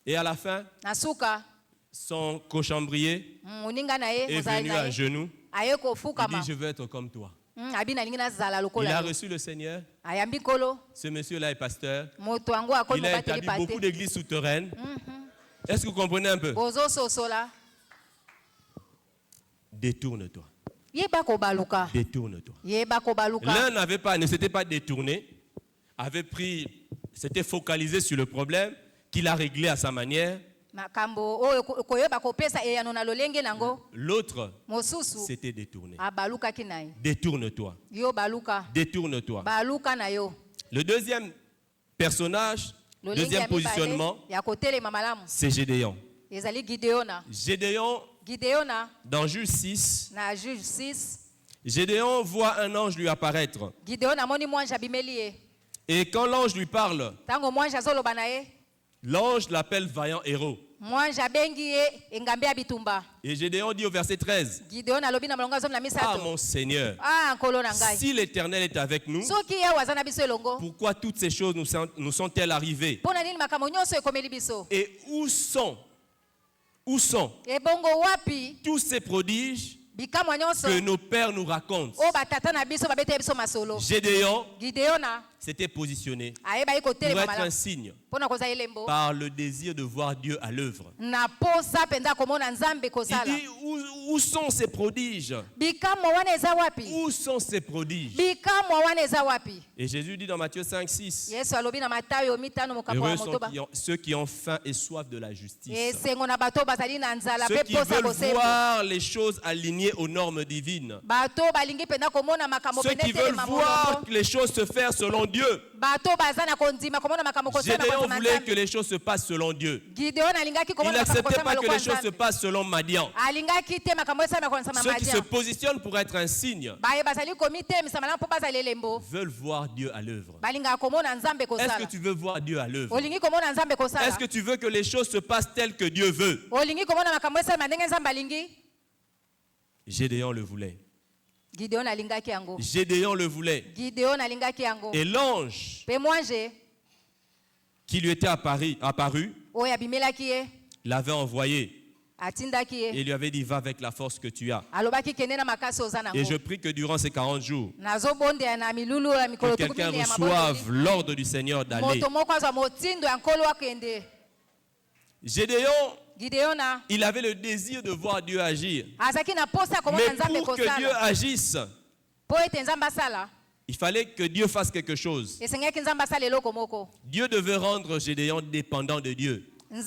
Speaker 1: Et à la fin, son cochambrier est venu à genoux. Il dit, je veux être comme toi. Il a reçu le Seigneur. Ce monsieur-là est pasteur. Il a établi beaucoup d'églises souterraines. Est-ce que vous comprenez un peu? Détourne-toi. Détourne-toi. L'un ne s'était pas détourné, s'était focalisé sur le problème qu'il a réglé à sa manière. L'autre s'était détourné. Détourne-toi. Détourne-toi. Le deuxième personnage, deuxième positionnement, c'est Gédéon. Gédéon, dans Juge 6, Gédéon voit un ange lui apparaître. Et quand l'ange lui parle, l'ange l'appelle vaillant héros. Et Gédéon dit au verset 13, ah mon Seigneur, si l'Éternel est avec nous, pourquoi toutes ces choses nous sont-elles arrivées? Et où sont tous ces prodiges que nos pères nous racontent? Gédéon s'était positionné pour être un signe par le désir de voir Dieu à l'œuvre. Il dit, où sont ces prodiges? Où sont ces prodiges? Et Jésus dit dans Matthieu 5, 6, heureux sont ceux qui ont faim et soif de la justice. Ceux qui veulent voir les choses alignées aux normes divines. Ceux qui veulent voir les choses se faire selon Dieu. Gédéon voulait que les choses se passent selon Dieu. Il n'acceptait pas que les choses se passent selon Madian. Ceux qui se positionnent pour être un signe veulent voir Dieu à l'œuvre. Est-ce que tu veux voir Dieu à l'œuvre? Est-ce que tu veux que les choses se passent telles que Dieu veut? Gédéon le voulait. Gédéon le voulait. Et l'ange qui lui était apparu l'avait envoyé et lui avait dit, va avec la force que tu as. Et je prie que durant ces 40 jours, que quelqu'un reçoive l'ordre du Seigneur d'aller. Gédéon, il avait le désir de voir Dieu agir. Mais pour que Dieu agisse, il fallait que Dieu fasse quelque chose. Dieu devait rendre Gédéon dépendant de Dieu. Il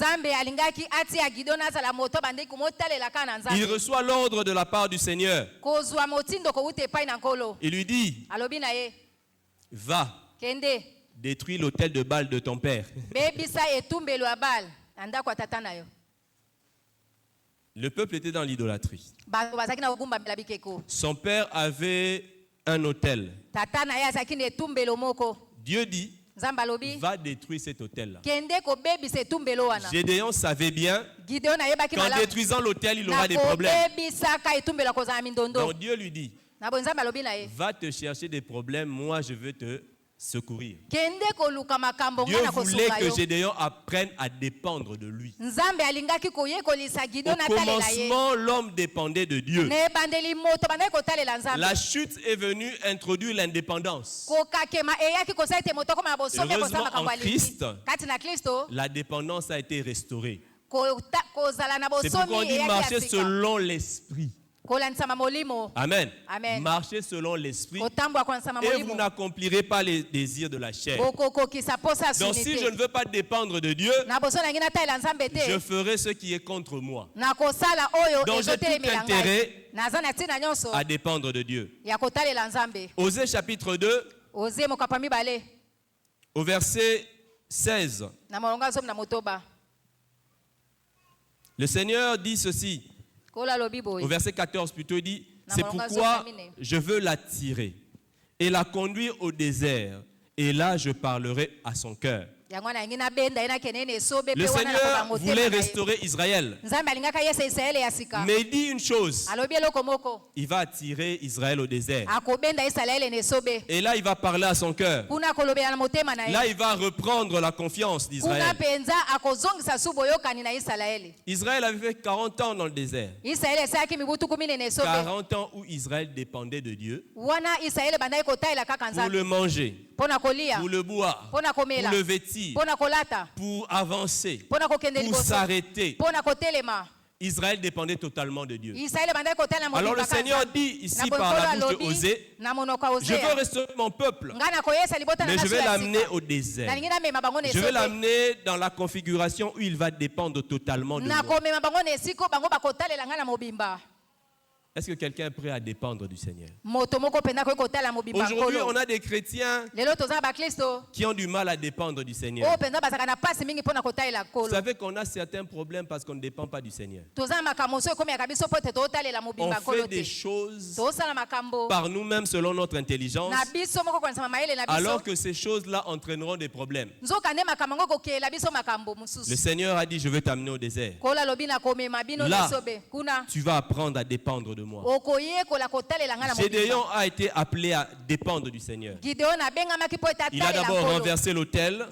Speaker 1: reçoit l'ordre de la part du Seigneur. Il lui dit, va, détruis l'autel de Baal de ton père. Le peuple était dans l'idolâtrie. Son père avait un autel. Dieu dit, va détruire cet autel-là. Gédéon savait bien qu'en détruisant l'autel, il aura des problèmes. Donc Dieu lui dit, va te chercher des problèmes, moi je veux te secourir. Dieu voulait que Gédéon apprenne à dépendre de lui. Au commencement, l'homme dépendait de Dieu. La chute est venue introduire l'indépendance. Heureusement, en Christ, la dépendance a été restaurée. C'est pourquoi on dit marcher selon l'esprit. Amen.
Speaker 3: Amen.
Speaker 1: Marchez selon l'esprit et vous n'accomplirez pas les désirs de la chair. Donc si je ne veux pas dépendre de Dieu, je ferai ce qui est contre moi. Donc j'ai tout intérêt à dépendre de Dieu. Osée chapitre 2, au verset 16. Le Seigneur dit ceci. Au verset 14 plutôt, il dit, c'est pourquoi je veux l'attirer et la conduire au désert Et là, je parlerai à son cœur. Le Seigneur voulait restaurer Israël. Mais il dit une chose. Il va attirer Israël au désert. Et là, il va parler à son cœur. Là, il va reprendre la confiance d'Israël. Israël avait fait 40 ans dans le désert. 40 ans où Israël dépendait de Dieu pour le manger, pour le boire, pour le vêtir, pour avancer, pour s'arrêter. Israël dépendait totalement de Dieu. Alors le Seigneur dit ici par la bouche de Osée, je veux restaurer mon peuple, mais je vais l'amener au désert. Je vais l'amener dans la configuration où il va dépendre totalement de moi. Est-ce que quelqu'un est prêt à dépendre du Seigneur? Aujourd'hui, on a des chrétiens qui ont du mal à dépendre du Seigneur. Vous savez qu'on a certains problèmes parce qu'on ne dépend pas du Seigneur. On fait des choses par nous-mêmes selon notre intelligence, alors que ces choses-là entraîneront des problèmes. Le Seigneur a dit, je vais t'amener au désert. Là, tu vas apprendre à dépendre de moi. Gédéon a été appelé à dépendre du Seigneur. Il a d'abord renversé l'autel.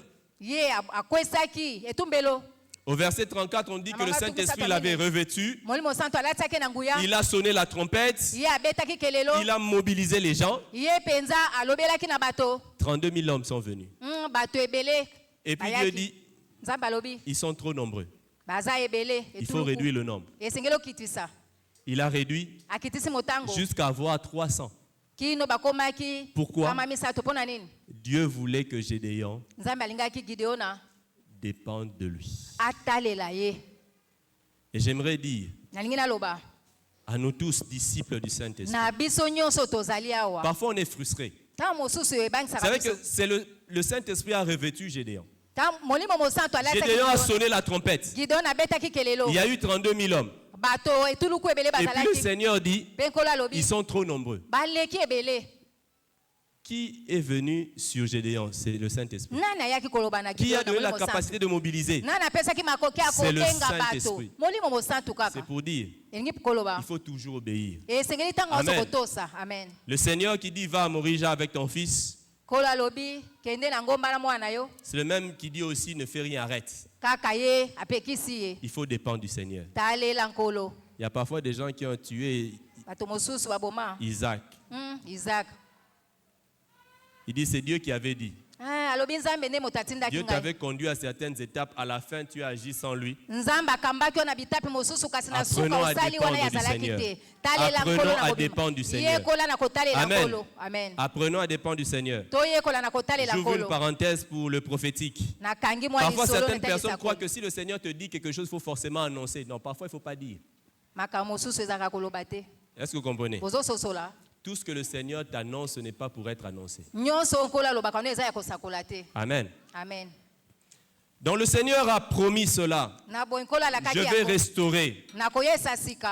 Speaker 1: Au verset 34, on dit que le Saint-Esprit l'avait revêtu. Il a sonné la trompette. Il a mobilisé les gens. 32 000 hommes sont venus. Et puis Dieu dit, ils sont trop nombreux. Il faut réduire le nombre. Il a réduit jusqu'à avoir 300. Pourquoi? Dieu voulait que Gédéon dépende de lui. Et j'aimerais dire à nous tous, disciples du Saint-Esprit, parfois on est frustré. Vous savez que c'est le Saint-Esprit a revêtu Gédéon. Gédéon a sonné la trompette. Il y a eu 32 000 hommes. Et puis le Seigneur dit, ils sont trop nombreux. Qui est venu sur Gédéon? C'est le Saint-Esprit. Qui a donné la capacité de mobiliser? C'est le Saint-Esprit. C'est pour dire, il faut toujours obéir. Amen. Le Seigneur qui dit, va à Morija avec ton fils, c'est le même qui dit aussi, ne fais rien, arrête. Il faut dépendre du Seigneur. Il y a parfois des gens qui ont tué Isaac. Il dit, c'est Dieu qui avait dit. Dieu t'avait conduit à certaines étapes, à la fin tu as agi sans lui. Apprenons à dépendre du Seigneur. Apprenons à dépendre du Seigneur. Amen. Apprenons à dépendre du Seigneur. J'ouvre une parenthèse pour le prophétique. Parfois certaines personnes croient que si le Seigneur te dit quelque chose, il faut forcément annoncer. Non, parfois il ne faut pas dire. Est-ce que vous comprenez? Tout ce que le Seigneur t'annonce, ce n'est pas pour être annoncé. Amen. Donc le Seigneur a promis cela. Je vais restaurer.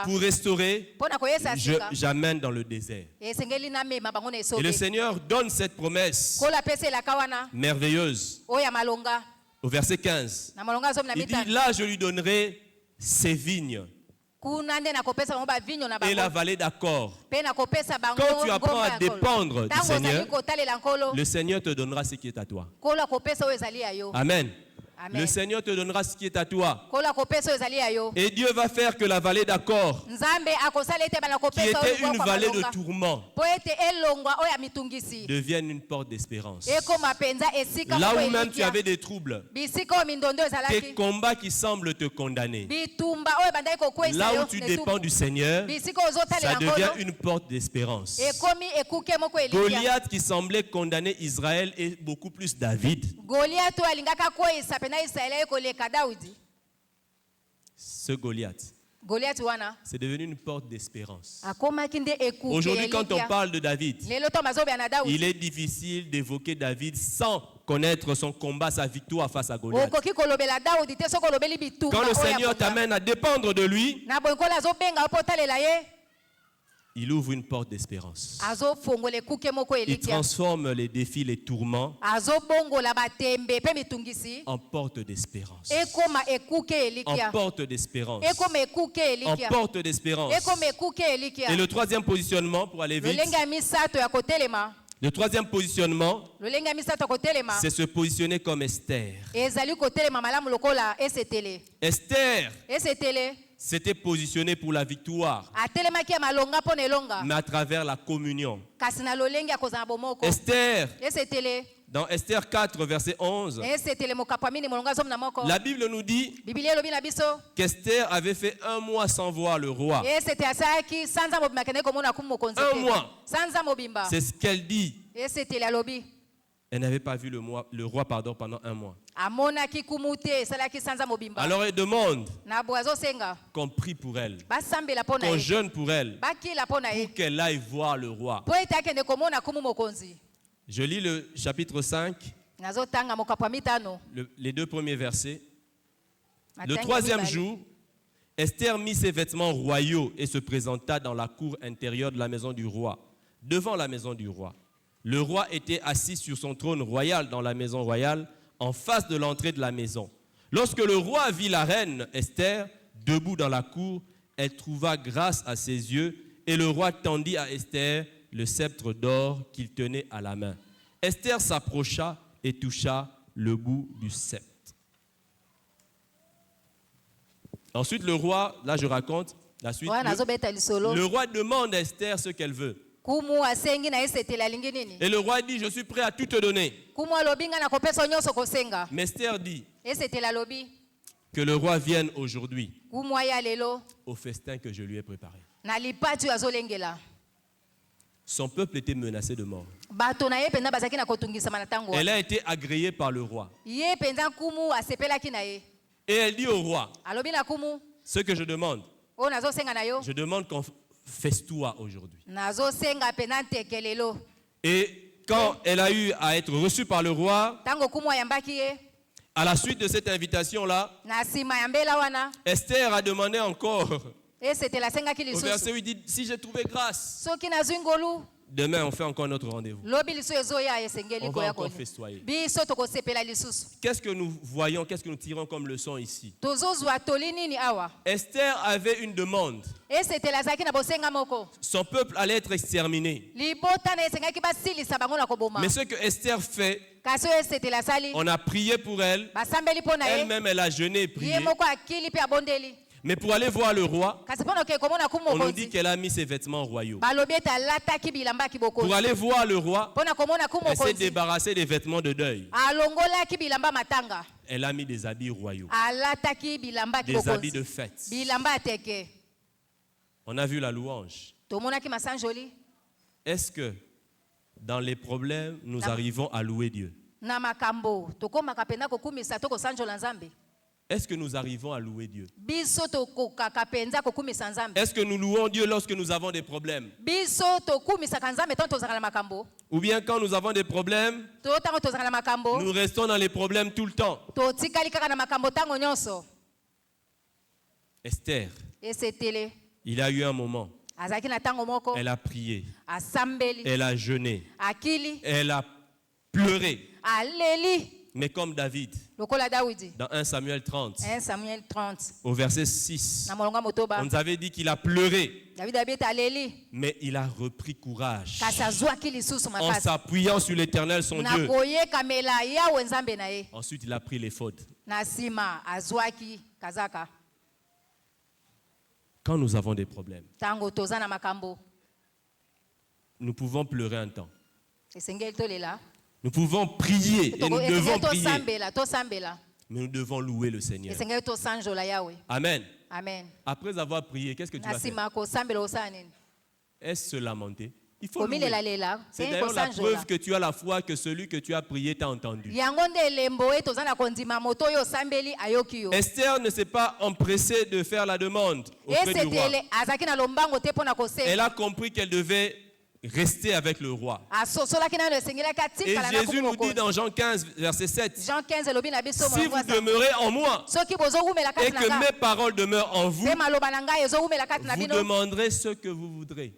Speaker 1: Pour restaurer, j'amène dans le désert. Et le Seigneur donne cette promesse merveilleuse. Au verset 15, il dit, là je lui donnerai ses vignes et la vallée d'Accord. Quand tu apprends à dépendre du Seigneur, le Seigneur te donnera ce qui est à toi. Amen. Le Seigneur te donnera ce qui est à toi. Et Dieu va faire que la vallée d'Accord, qui était une vallée de tourment, devienne une porte d'espérance. Là où même tu avais des troubles, des combats qui semblent te condamner, là où tu dépends du Seigneur, ça devient une porte d'espérance. Goliath qui semblait condamner Israël est beaucoup plus David. Ce Goliath, c'est devenu une porte d'espérance. Aujourd'hui, quand on parle de David, il est difficile d'évoquer David sans connaître son combat, sa victoire face à Goliath. Quand le Seigneur t'amène à dépendre de lui, Il ouvre une porte d'espérance. Il transforme les défis, les tourments en porte d'espérance. En porte d'espérance. En porte d'espérance. Et le troisième positionnement, pour aller vite, le troisième positionnement, c'est se positionner comme Esther. Esther s'était positionné pour la victoire, mais à travers la communion. Esther, dans Esther 4, verset 11, la Bible nous dit qu'Esther avait fait 1 mois sans voir le roi. 1 mois. C'est ce qu'elle dit. Elle n'avait pas vu le roi pendant 1 mois. Alors elle demande qu'on prie pour elle, qu'on jeûne pour elle, pour qu'elle aille voir le roi. Je lis le chapitre 5, les 2 premiers versets. Le 3e jour, Esther mit ses vêtements royaux et se présenta dans la cour intérieure de la maison du roi, devant la maison du roi. Le roi était assis sur son trône royal dans la maison royale, en face de l'entrée de la maison. Lorsque le roi vit la reine Esther debout dans la cour, elle trouva grâce à ses yeux, et le roi tendit à Esther le sceptre d'or qu'il tenait à la main. Esther s'approcha et toucha le bout du sceptre. Ensuite, le roi, là je raconte la suite, le roi demande à Esther ce qu'elle veut. Et le roi dit, je suis prêt à tout te donner. Mais Esther dit que le roi vienne aujourd'hui au festin que je lui ai préparé. Son peuple était menacé de mort. Elle a été agréée par le roi. Et elle dit au roi, ce que je demande qu'on feste-toi aujourd'hui. Et quand elle a eu à être reçue par le roi, à la suite de cette invitation-là, Esther a demandé encore. Au verset 8, il dit, si j'ai trouvé grâce, demain on fait encore notre rendez-vous. On va encore festoyer. Qu'est-ce que nous voyons, qu'est-ce que nous tirons comme leçon ici? Esther avait une demande. Son peuple allait être exterminé. Mais ce que Esther fait, on a prié pour elle. Elle-même, elle a jeûné et prié. Mais pour aller voir le roi, on nous dit qu'elle a mis ses vêtements royaux. Pour aller voir le roi, elle s'est débarrassée des vêtements de deuil. Elle a mis des habits royaux, des habits de fête. On a vu la louange. Est-ce que dans les problèmes, nous arrivons à louer Dieu? Est-ce que nous arrivons à louer Dieu? Est-ce que nous louons Dieu lorsque nous avons des problèmes? Ou bien quand nous avons des problèmes, nous restons dans les problèmes tout le temps? Esther, il a eu un moment. Elle a prié. Elle a jeûné. Elle a pleuré. Mais comme David, dans 1 Samuel 30, au verset 6, on nous avait dit qu'il a pleuré, mais il a repris courage en s'appuyant sur l'Éternel son Dieu. Ensuite, il a pris l'éphod. Quand nous avons des problèmes, nous pouvons pleurer un temps. Nous pouvons prier et nous devons prier. Mais nous devons louer le Seigneur. Amen. Après avoir prié, qu'est-ce que tu vas faire? Est-ce se lamenter? Il faut louer. C'est d'ailleurs la preuve que tu as la foi que celui que tu as prié t'a entendu. Esther ne s'est pas empressée de faire la demande auprès du roi. Elle a compris qu'elle devait restez avec le roi. Et Jésus nous dit dans Jean 15, verset 7, si vous demeurez en moi et que mes paroles demeurent en vous, vous demanderez ce que vous voudrez.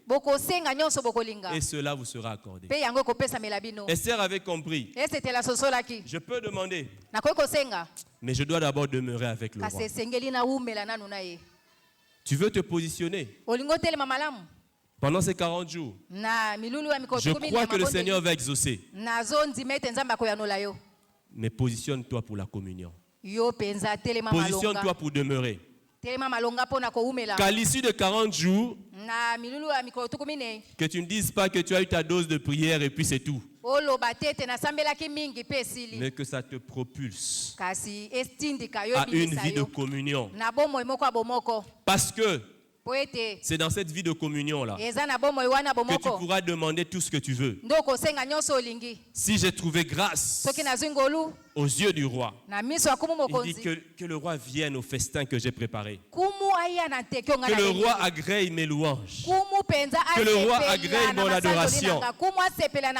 Speaker 1: Et cela vous sera accordé. Esther avait compris. Je peux demander, mais je dois d'abord demeurer avec le roi. Tu veux te positionner pendant ces 40 jours. Je crois que le Seigneur va exaucer. Mais positionne-toi pour la communion. Positionne-toi pour demeurer. Qu'à l'issue de 40 jours, que tu ne dises pas que tu as eu ta dose de prière et puis c'est tout. Mais que ça te propulse à une vie de communion. Parce que c'est dans cette vie de communion-là que tu pourras demander tout ce que tu veux. Si j'ai trouvé grâce aux yeux du roi, il dit que le roi vienne au festin que j'ai préparé. Que le roi agrée mes louanges. Que le roi agrée mon adoration.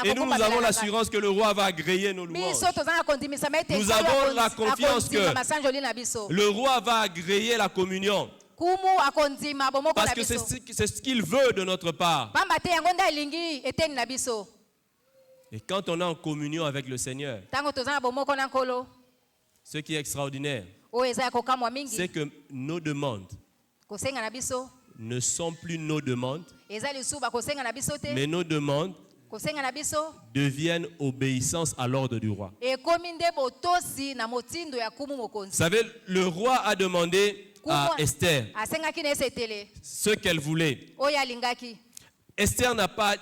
Speaker 1: Et nous avons l'assurance que le roi va agréer nos louanges. Nous avons la confiance que le roi va agréer la communion. Parce que c'est ce qu'il veut de notre part. Et quand on est en communion avec le Seigneur, ce qui est extraordinaire, c'est que nos demandes ne sont plus nos demandes, mais nos demandes deviennent obéissance à l'ordre du roi. Vous savez, le roi a demandé à Esther ce qu'elle voulait. Esther n'a pas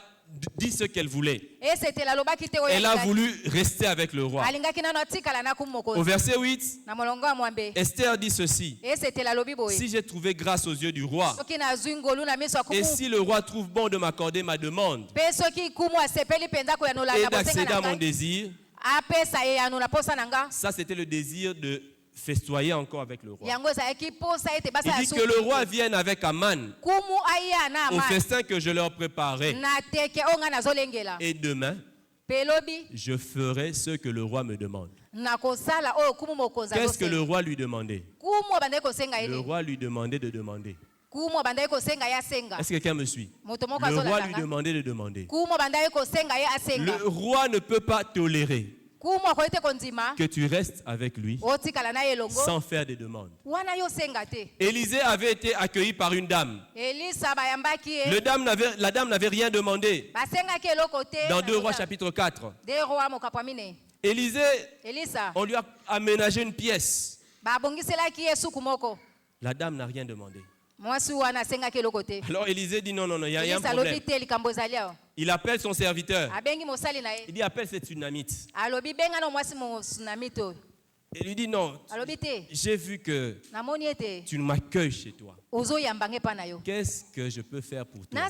Speaker 1: dit ce qu'elle voulait. Elle a voulu rester avec le roi. Au verset 8, Esther dit ceci: si j'ai trouvé grâce aux yeux du roi, et si le roi trouve bon de m'accorder ma demande et d'accéder à mon désir, ça c'était le désir de festoyer encore avec le roi. Il dit que le roi vienne avec Aman au festin que je leur préparais. Et demain, je ferai ce que le roi me demande. Qu'est-ce que le roi lui demandait? Le roi lui demandait de demander. Est-ce que quelqu'un me suit? Le roi lui demandait de demander. Le roi ne peut pas tolérer que tu restes avec lui sans faire des demandes. Élisée avait été accueilli par une dame. La dame n'avait rien demandé. Dans 2 Rois chapitre 4, Élisée, on lui a aménagé une pièce. La dame n'a rien demandé. Alors Élisée dit non, il y a un problème. Il appelle son serviteur. Il dit appelle cette Tsunamite. Et lui dit non, j'ai vu que tu m'accueilles chez toi. Qu'est-ce que je peux faire pour toi?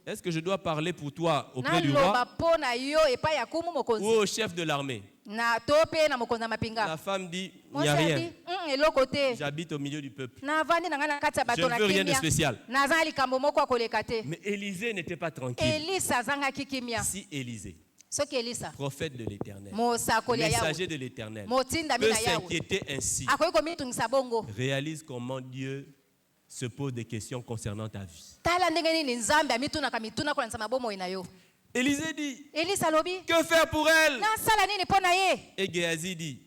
Speaker 1: Est-ce que je dois parler pour toi auprès du roi ou au chef de l'armée? La femme dit, il n'y a rien. J'habite au milieu du peuple. Je ne veux rien de spécial. Mais Élisée n'était pas tranquille. Si Élisée, prophète de l'Éternel, messager de l'Éternel, peut s'inquiéter ainsi, réalise comment Dieu se pose des questions concernant ta vie. Élisée dit, que faire pour elle? Et Géasi dit,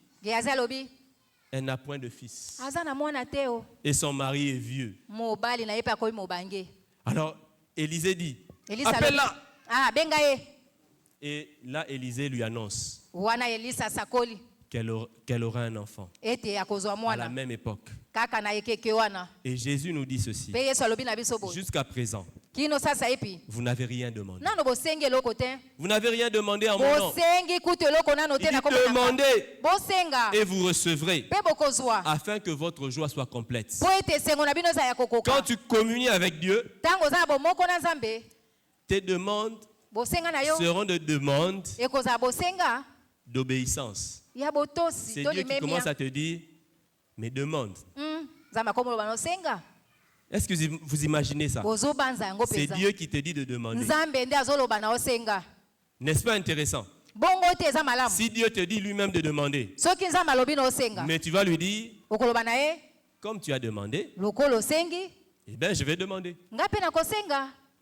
Speaker 1: elle n'a point de fils. Et son mari est vieux. Alors Élisée dit, appelle-la. Et là Élisée lui annonce qu'elle aura un enfant à la même époque. Et Jésus nous dit ceci: jusqu'à présent, vous n'avez rien demandé. Vous n'avez rien demandé en mon nom. Il dit demandez et vous recevrez, afin que votre joie soit complète. Quand tu communies avec Dieu, tes demandes seront des demandes d'obéissance. C'est Dieu qui commence à te dire, mais demande. Est-ce que vous imaginez ça? C'est Dieu qui te dit de demander. N'est-ce pas intéressant? Si Dieu te dit lui-même de demander, mais tu vas lui dire, comme tu as demandé, eh bien je vais demander.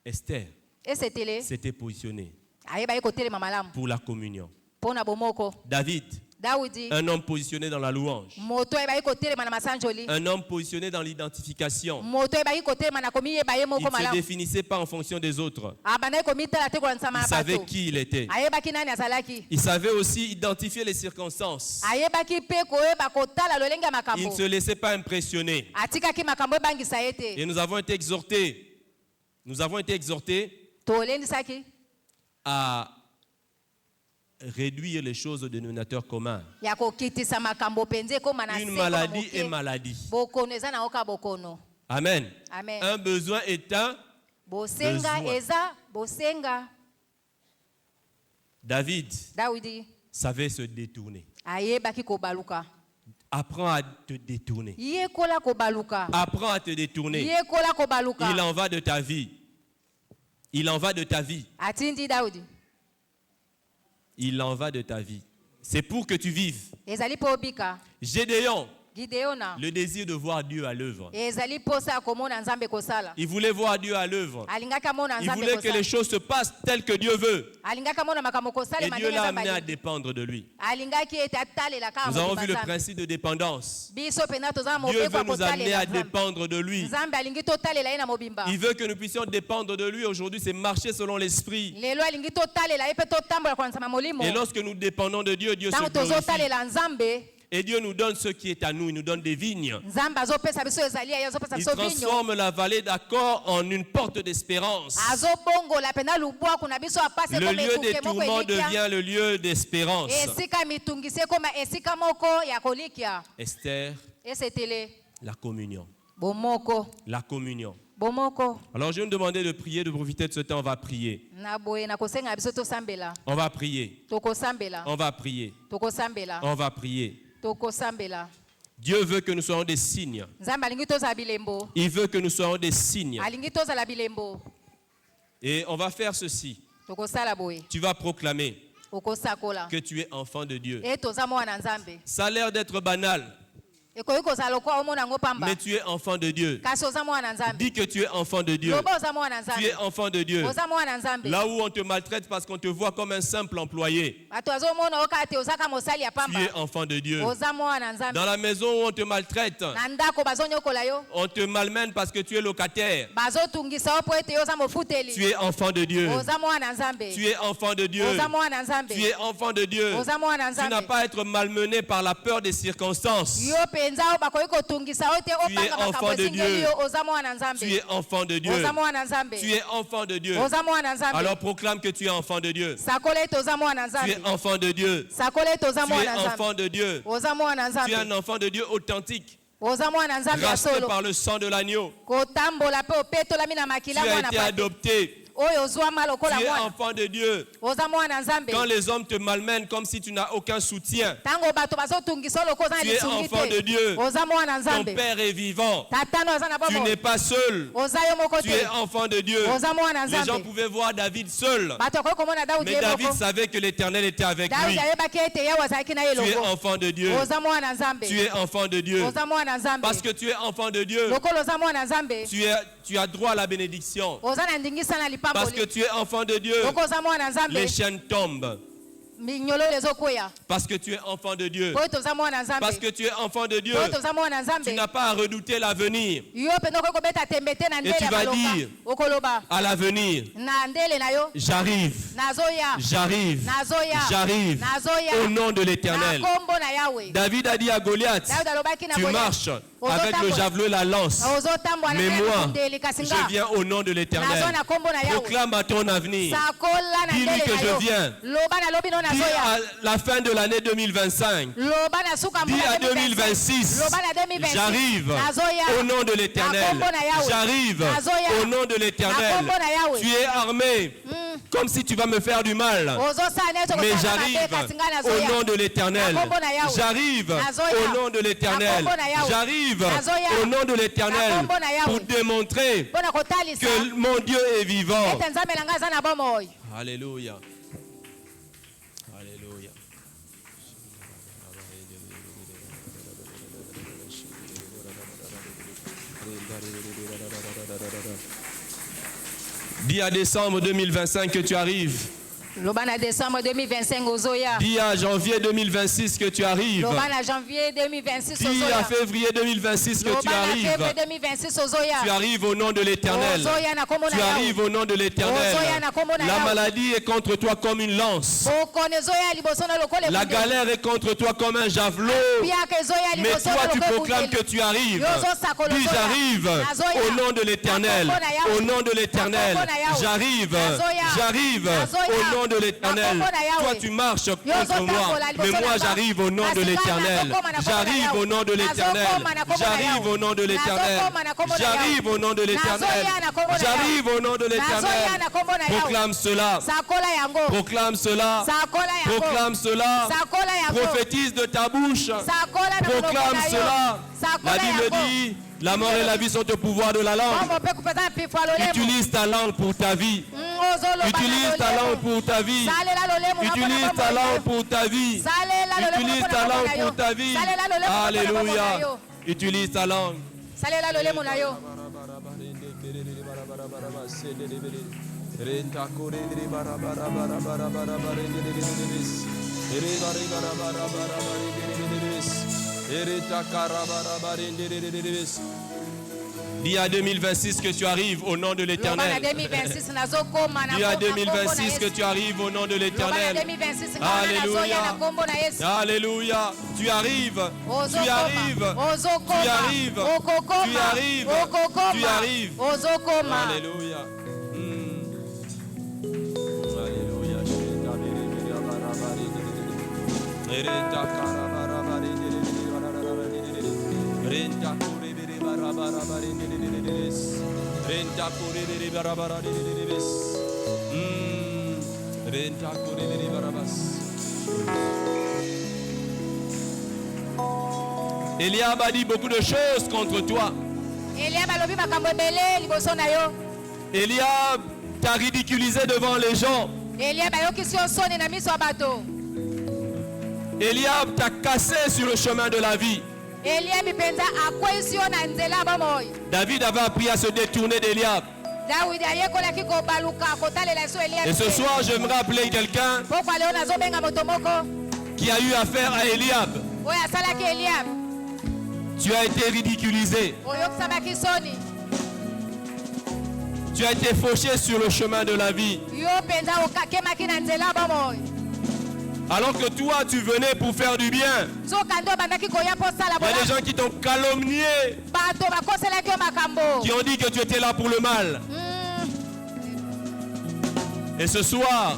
Speaker 1: Esther s'était positionnée pour la communion. David, un homme positionné dans la louange. Un homme positionné dans l'identification. Il ne se définissait pas en fonction des autres. Il savait qui il était. Il savait aussi identifier les circonstances. Il ne se laissait pas impressionner. Et nous avons été exhortés à réduire les choses au dénominateur commun. Une maladie est maladie. Amen. Un besoin est un besoin. David savait se détourner. Apprends à te détourner. Apprends à te détourner. Il en va de ta vie. Il en va de ta vie. Il en va de ta vie. C'est pour que tu vives. Gédéon, le désir de voir Dieu à l'œuvre. Il voulait voir Dieu à l'œuvre. Il voulait que les choses se passent telles que Dieu veut. Et Dieu l'a amené à dépendre de lui. Nous avons vu le principe de dépendance. Dieu veut nous amener à dépendre de lui. Il veut que nous puissions dépendre de lui. Aujourd'hui, c'est marcher selon l'esprit. Et lorsque nous dépendons de Dieu, Dieu se glorifie. Et Dieu nous donne ce qui est à nous. Il nous donne des vignes. Il transforme la vallée d'Accord en une porte d'espérance. Le lieu des tourments devient le lieu d'espérance. Esther, la communion. La communion. Alors je vais me demander de prier, de profiter de ce temps. On va prier. On va prier. On va prier. On va prier. Dieu veut que nous soyons des signes. Il veut que nous soyons des signes. Et on va faire ceci. Tu vas proclamer que tu es enfant de Dieu. Ça a l'air d'être banal. Mais tu es enfant de Dieu. Dis que tu es enfant de Dieu. Tu es enfant de Dieu. Là où on te maltraite parce qu'on te voit comme un simple employé, tu es enfant de Dieu. Dans la maison où on te maltraite, on te malmène parce que tu es locataire, tu es enfant de Dieu. Tu es enfant de Dieu. Tu es enfant de Dieu. Tu n'as pas à être malmené par la peur des circonstances. Tu es enfant de Dieu. Tu es enfant de Dieu. Tu es enfant de Dieu. Alors proclame que tu es enfant de Dieu. Tu es enfant de Dieu. Tu es enfant de Dieu. Tu es un enfant de Dieu authentique. Racheté par le sang de l'agneau. Tu as été adopté. Tu es enfant de Dieu. Quand les hommes te malmènent comme si tu n'as aucun soutien, tu es enfant de Dieu. Ton Père est vivant. Tu n'es pas seul. Tu es enfant de Dieu. Les gens pouvaient voir David seul, mais David savait que l'Éternel était avec lui. Tu es enfant de Dieu. Tu es enfant de Dieu. Parce que tu es enfant de Dieu, tu as droit à la bénédiction. Parce que tu es enfant de Dieu, les chaînes tombent. Parce que tu es enfant de Dieu. Parce que tu es enfant de Dieu, tu n'as pas à redouter l'avenir. Et tu vas dire à l'avenir, j'arrive, j'arrive, j'arrive au nom de l'Éternel. David a dit à Goliath, tu marches avec le javelot, la lance, mais moi, je viens au nom de l'Éternel. Proclame à ton avenir. Dis-lui que je viens. Dis à la fin de l'année 2025. Dis à 2026. J'arrive au nom de l'Éternel. J'arrive au nom de l'Éternel. Tu es armé comme si tu vas me faire du mal. Mais j'arrive au nom de l'Éternel. J'arrive au nom de l'Éternel. J'arrive au nom de l'Éternel pour démontrer que mon Dieu est vivant. Alléluia. Alléluia. Dis à décembre 2025 que tu arrives.
Speaker 2: Décembre 2025
Speaker 1: dis à janvier 2026 que tu arrives. Dis à février 2026 que tu arrives. Tu arrives au nom de l'Éternel. Tu arrives au nom de l'Éternel. La maladie est contre toi comme une lance. La galère est contre toi comme un javelot. Mais toi tu proclames que tu arrives. Dis j'arrive au nom de l'Éternel. Au nom de l'Éternel. J'arrive. J'arrive au nom de l'Éternel. Toi tu marches contre moi, mais moi j'arrive au nom de l'Éternel. J'arrive au nom de l'Éternel. J'arrive au nom de l'Éternel. J'arrive au nom de l'Éternel. J'arrive au nom de l'Éternel. Proclame cela. Proclame cela. Proclame cela. Prophétise de ta bouche. Proclame cela. La Bible dit, la mort et la vie sont au pouvoir de la langue. Utilise ta langue pour ta vie. Utilise ta langue pour ta vie. Utilise ta langue pour ta vie. Utilise ta langue pour ta vie. Alléluia. Utilise ta langue. Dis à 2026 que tu arrives au nom de l'Éternel. Dis à 2026 que tu arrives au nom de l'Éternel. Alléluia. Alléluia. Tu arrives. Tu arrives. Tu arrives. Tu arrives. Tu arrives. Alléluia. Eliab a dit beaucoup de choses contre toi. Eliab t'a ridiculisé devant les gens. Eliab t'a cassé sur le chemin de la vie. David avait appris à se détourner d'Eliab. Et ce soir, j'aimerais appeler quelqu'un qui a eu affaire à Eliab. Tu as été ridiculisé. Tu as été fauché sur le chemin de la vie. Alors que toi, tu venais pour faire du bien. Il y a des gens qui t'ont calomnié, qui ont dit que tu étais là pour le mal. Et ce soir,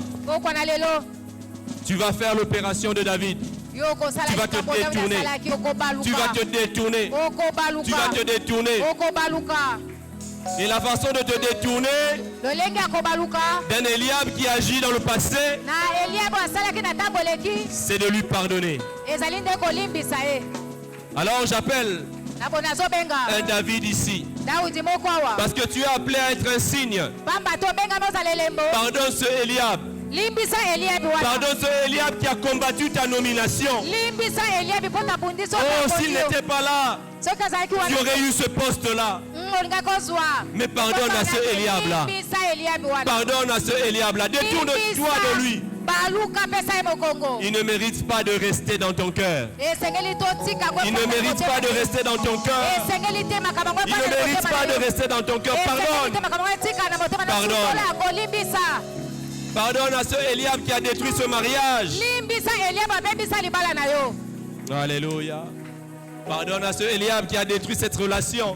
Speaker 1: tu vas faire l'opération de David. Tu vas te détourner. Tu vas te détourner. Tu vas te détourner. Et la façon de te détourner d'un Eliab qui agit dans le passé, c'est de lui pardonner. Alors j'appelle un David ici. Parce que tu es appelé à être un signe. Pardonne ce Eliab. Pardonne ce Eliab qui a combattu ta nomination. Oh, s'il n'était pas là, tu aurais eu ce poste-là. Mais pardonne à ce Eliab-là. Pardonne à ce Eliab-là. Détourne-toi de lui. Il ne mérite pas de rester dans ton cœur. Il ne mérite pas de rester dans ton cœur. Il ne mérite pas de rester dans ton cœur. Pardonne. Pardonne. Pardonne à ce Eliab qui a détruit ce mariage. Alléluia. Pardonne à ce Eliab qui a détruit cette relation.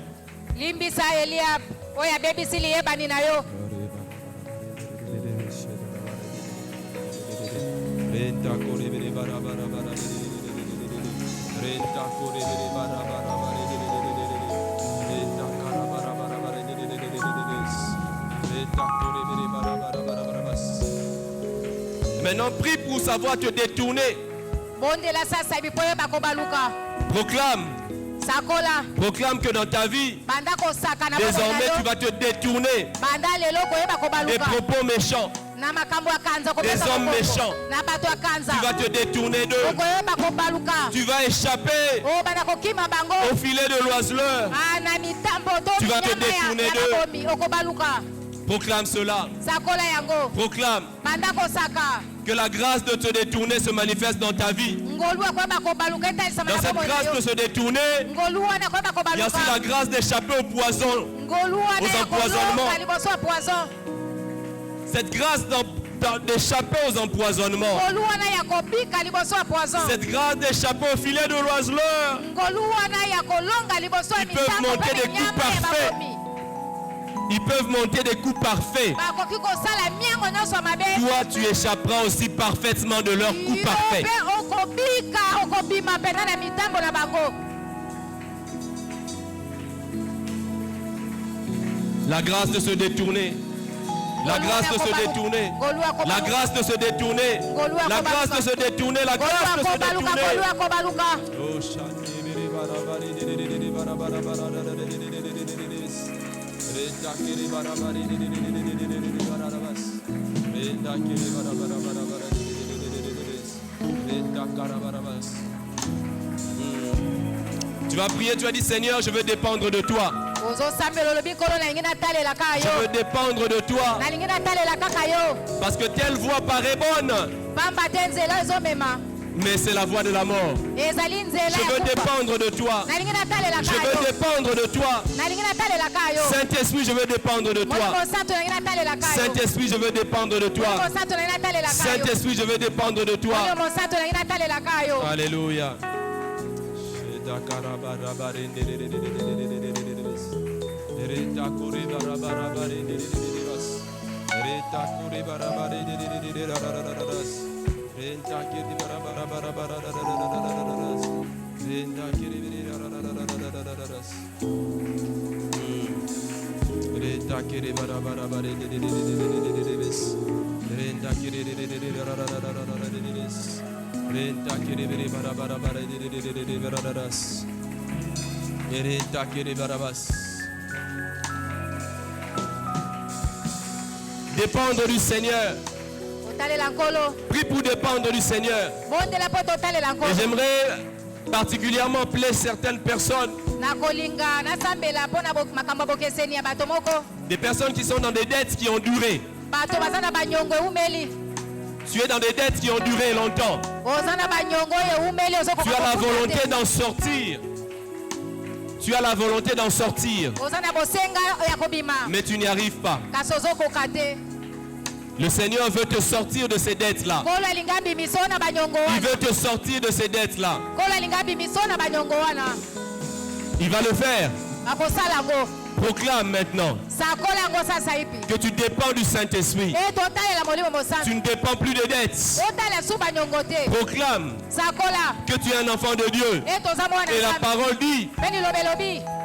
Speaker 1: Maintenant, prie pour savoir te détourner. Proclame. Proclame que dans ta vie, désormais tu vas te détourner des propos méchants, des hommes méchants. Tu vas te détourner d'eux. Tu vas échapper au filet de l'oiseleur. Tu vas te détourner d'eux. Proclame cela. Proclame que la grâce de te détourner se manifeste dans ta vie. Dans cette grâce de se détourner, il y a aussi la grâce d'échapper au poison, aux empoisonnements. Cette grâce d'échapper aux empoisonnements. Cette grâce d'échapper au filet de l'oiseleur. Ils peuvent monter des coups parfaits. Ils peuvent monter des coups parfaits. Toi, tu échapperas aussi parfaitement de leurs coups parfaits. La grâce de se détourner. La grâce de se détourner. La grâce de se détourner. La grâce de se détourner. La grâce de se détourner. Tu vas prier, tu vas dire Seigneur, je veux dépendre de toi. Je veux dépendre de toi. Parce que telle voie paraît bonne, mais c'est la voie de la mort. Je veux dépendre de toi. Je veux dépendre de toi. Saint-Esprit, je veux dépendre de toi. Saint-Esprit, je veux dépendre de toi. Saint-Esprit, je veux dépendre de toi. Alléluia. Dépendre du Seigneur. Prie pour dépendre du Seigneur. Et j'aimerais particulièrement plaire certaines personnes. Des personnes qui sont dans des dettes qui ont duré. Tu es dans des dettes qui ont duré longtemps. Tu as la volonté d'en sortir. Tu as la volonté d'en sortir. Mais tu n'y arrives pas. Le Seigneur veut te sortir de ces dettes-là. Il veut te sortir de ces dettes-là. Il va le faire. Proclame maintenant que tu dépends du Saint-Esprit. Tu ne dépends plus de dettes. Proclame que tu es un enfant de Dieu. Et la parole dit,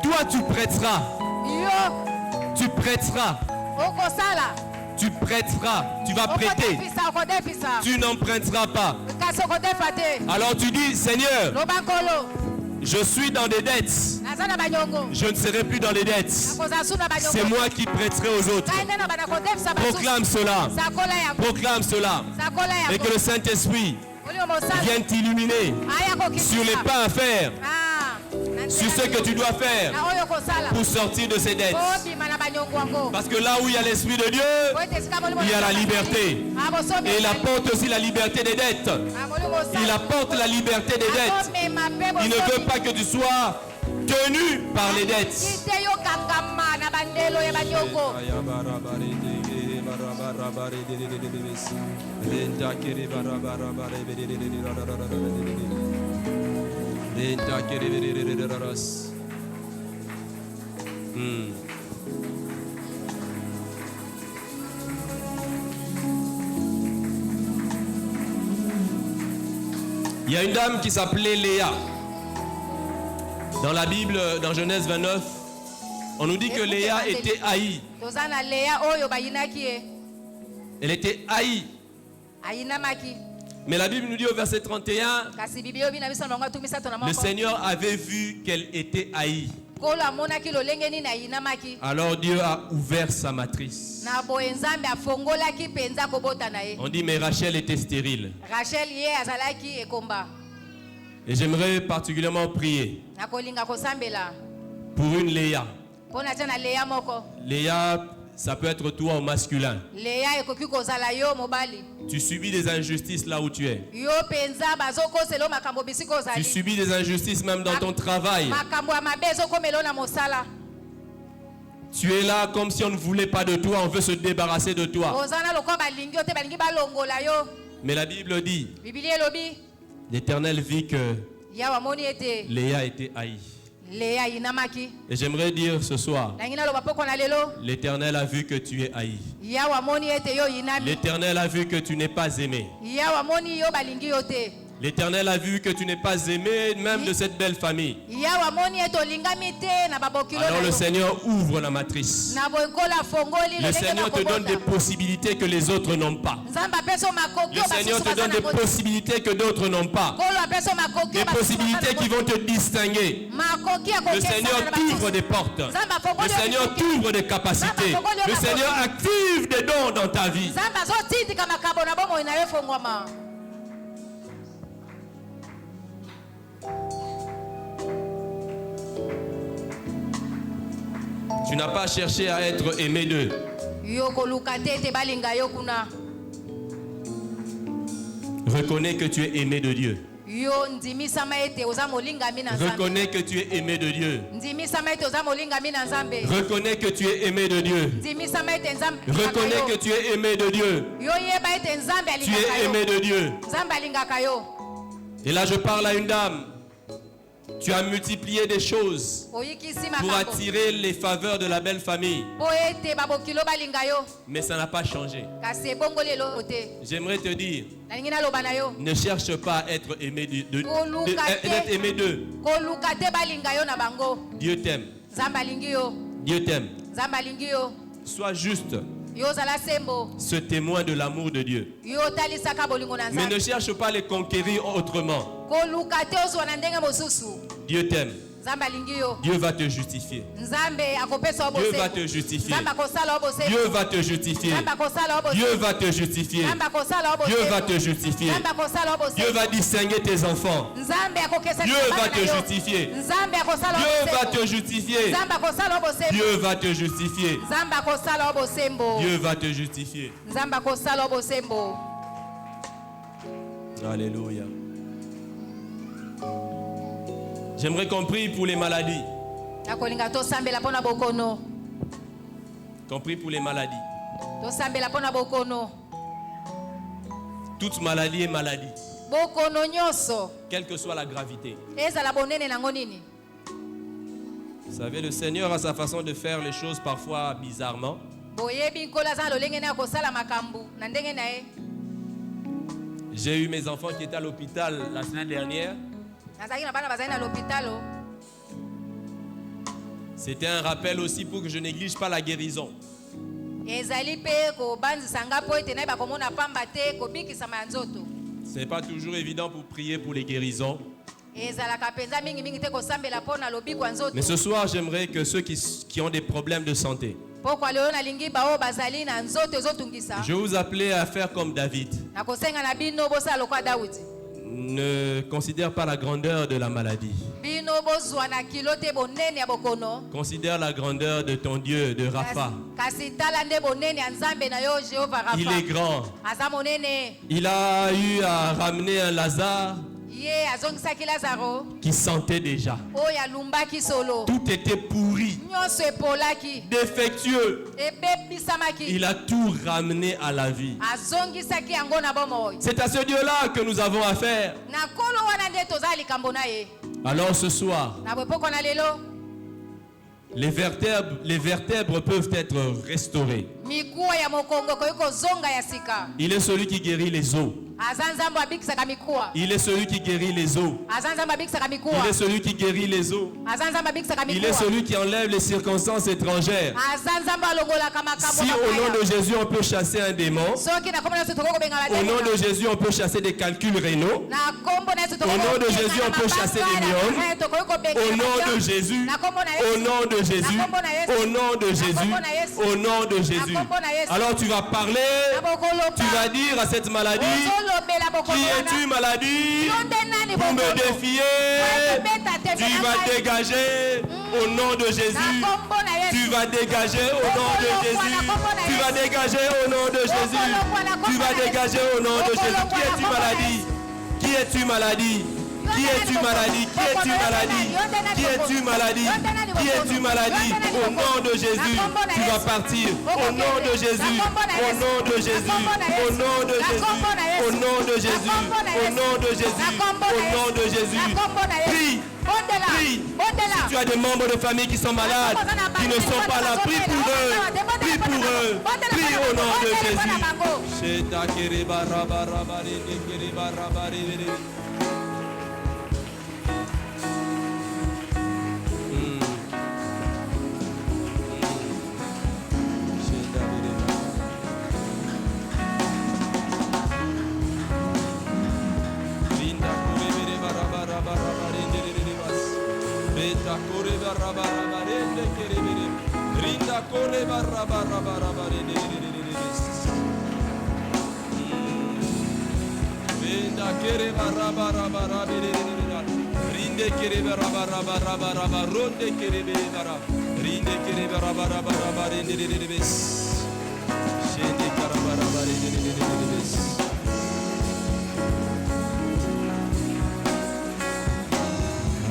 Speaker 1: toi tu prêteras. Tu prêteras. Tu prêteras. Tu vas prêter. Tu n'emprunteras pas. Alors tu dis, Seigneur, je suis dans des dettes. Je ne serai plus dans les dettes. C'est moi qui prêterai aux autres. Proclame cela. Proclame cela. Et que le Saint-Esprit vienne t'illuminer sur les pas à faire. Sur ce que tu dois faire pour sortir de ces dettes. Parce que là où il y a l'Esprit de Dieu, il y a la liberté. Et il apporte aussi la liberté des dettes. Il apporte la liberté des dettes. Il ne veut pas que tu sois tenu par les dettes. Il y a une dame qui s'appelait Léa. Dans la Bible, dans Genèse 29, on nous dit que Léa était haïe. Elle était haïe. Mais la Bible nous dit au verset 31, le Seigneur avait vu qu'elle était haïe. Alors Dieu a ouvert sa matrice. On dit mais Rachel était stérile. Et j'aimerais particulièrement prier pour une Léa. Léa, ça peut être toi au masculin. Tu subis des injustices là où tu es. Tu subis des injustices même dans ton travail. Tu es là comme si on ne voulait pas de toi, on veut se débarrasser de toi. Mais la Bible dit, l'Éternel vit que Léa était haïe. Et j'aimerais dire ce soir, l'Éternel a vu que tu es haï. L'Éternel a vu que tu n'es pas aimé. L'Éternel a vu que tu n'es pas aimé même de cette belle famille. Alors le Seigneur ouvre la matrice. Le Seigneur te donne des possibilités que les autres n'ont pas. Le Seigneur te donne des possibilités que d'autres n'ont pas. Des possibilités qui vont te distinguer. Le Seigneur t'ouvre des portes. Le Seigneur t'ouvre des capacités. Le Seigneur active des dons dans ta vie. Tu n'as pas cherché à être aimé d'eux. Reconnais que tu es aimé de Dieu. Reconnais que tu es aimé de Dieu. Reconnais que tu es aimé de Dieu. Reconnais que tu es aimé de Dieu. Tu es aimé de Dieu. Et là je parle à une dame. Tu as multiplié des choses pour attirer les faveurs de la belle famille. Mais ça n'a pas changé. J'aimerais te dire, ne cherche pas à être aimé d'être aimé d'eux. Dieu t'aime. Dieu t'aime. Sois juste ce témoin de l'amour de Dieu. Mais ne cherche pas à les conquérir autrement. Dieu t'aime. Dieu va te justifier. Dieu va te justifier. Dieu va te justifier. Dieu va te justifier. Dieu va te justifier. Dieu va distinguer tes enfants. Dieu va te justifier. Dieu va te justifier. Dieu va te justifier. Dieu va te justifier. Alléluia. J'aimerais qu'on prie pour les maladies. Qu'on prie pour les maladies. Toute maladie est maladie. Quelle que soit la gravité. Vous savez, le Seigneur a sa façon de faire les choses parfois bizarrement. J'ai eu mes enfants qui étaient à l'hôpital la semaine dernière. C'était un rappel aussi pour que je néglige pas la guérison. Ce n'est pas toujours évident pour prier pour les guérisons. Mais ce soir, j'aimerais que ceux qui ont des problèmes de santé, je vous appelais à faire comme David. Ne considère pas la grandeur de la maladie. Considère la grandeur de ton Dieu, de Rapha. Il est grand. Il a eu à ramener un Lazare qui sentait déjà. Tout était pourri, défectueux. Il a tout ramené à la vie. C'est à ce Dieu-là que nous avons affaire. Alors ce soir, les vertèbres peuvent être restaurées. Il est celui qui guérit les os. Il est celui qui guérit les os. Il est celui qui guérit les os. Il est celui qui enlève les circonstances étrangères. Si au nom de Jésus on peut chasser un démon, au nom de Jésus on peut chasser des calculs rénaux, au nom de Jésus on peut chasser des myomes, au nom de Jésus, au nom de Jésus, au nom de Jésus, au nom de Jésus. Alors tu vas parler, tu vas dire à cette maladie, qui es-tu maladie? Pour me défier, tu vas dégager au nom de Jésus. Tu vas dégager au nom de Jésus. Tu vas dégager au nom de Jésus. Tu vas dégager au nom de Jésus. Qui es-tu maladie? Qui es-tu maladie? Qui es-tu maladie? Qui es-tu maladie? Qui es-tu maladie? Qui es-tu maladie? Au nom de Jésus, tu vas partir. Au nom de Jésus, au nom de Jésus, au nom de Jésus, au nom de Jésus, au nom de Jésus, au nom de Jésus. Prie. Prie. Si tu as des membres de famille qui sont malades, qui ne sont pas là, prie pour eux. Prie pour eux. Prie au nom de Jésus.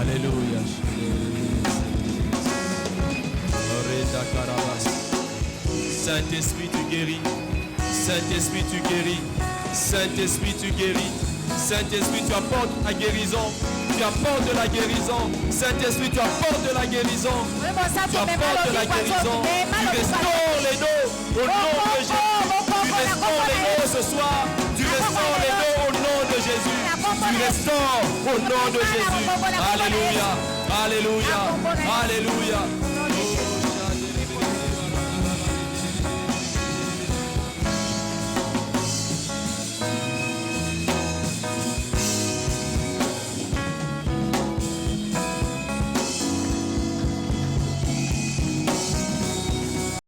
Speaker 1: Alléluia. Saint-Esprit, tu guéris. Saint-Esprit, tu guéris. Saint-Esprit, tu guéris. Saint-Esprit, tu apportes la guérison. Tu apportes de la guérison. Saint-Esprit, tu apportes de la guérison. Tu apportes de la guérison. Tu restaures les dos au nom de Jésus. Tu restaures les dos ce soir. Tu restaures les dos au nom de Jésus. Tu restaures au nom de Jésus. Alléluia. Alléluia. Alléluia.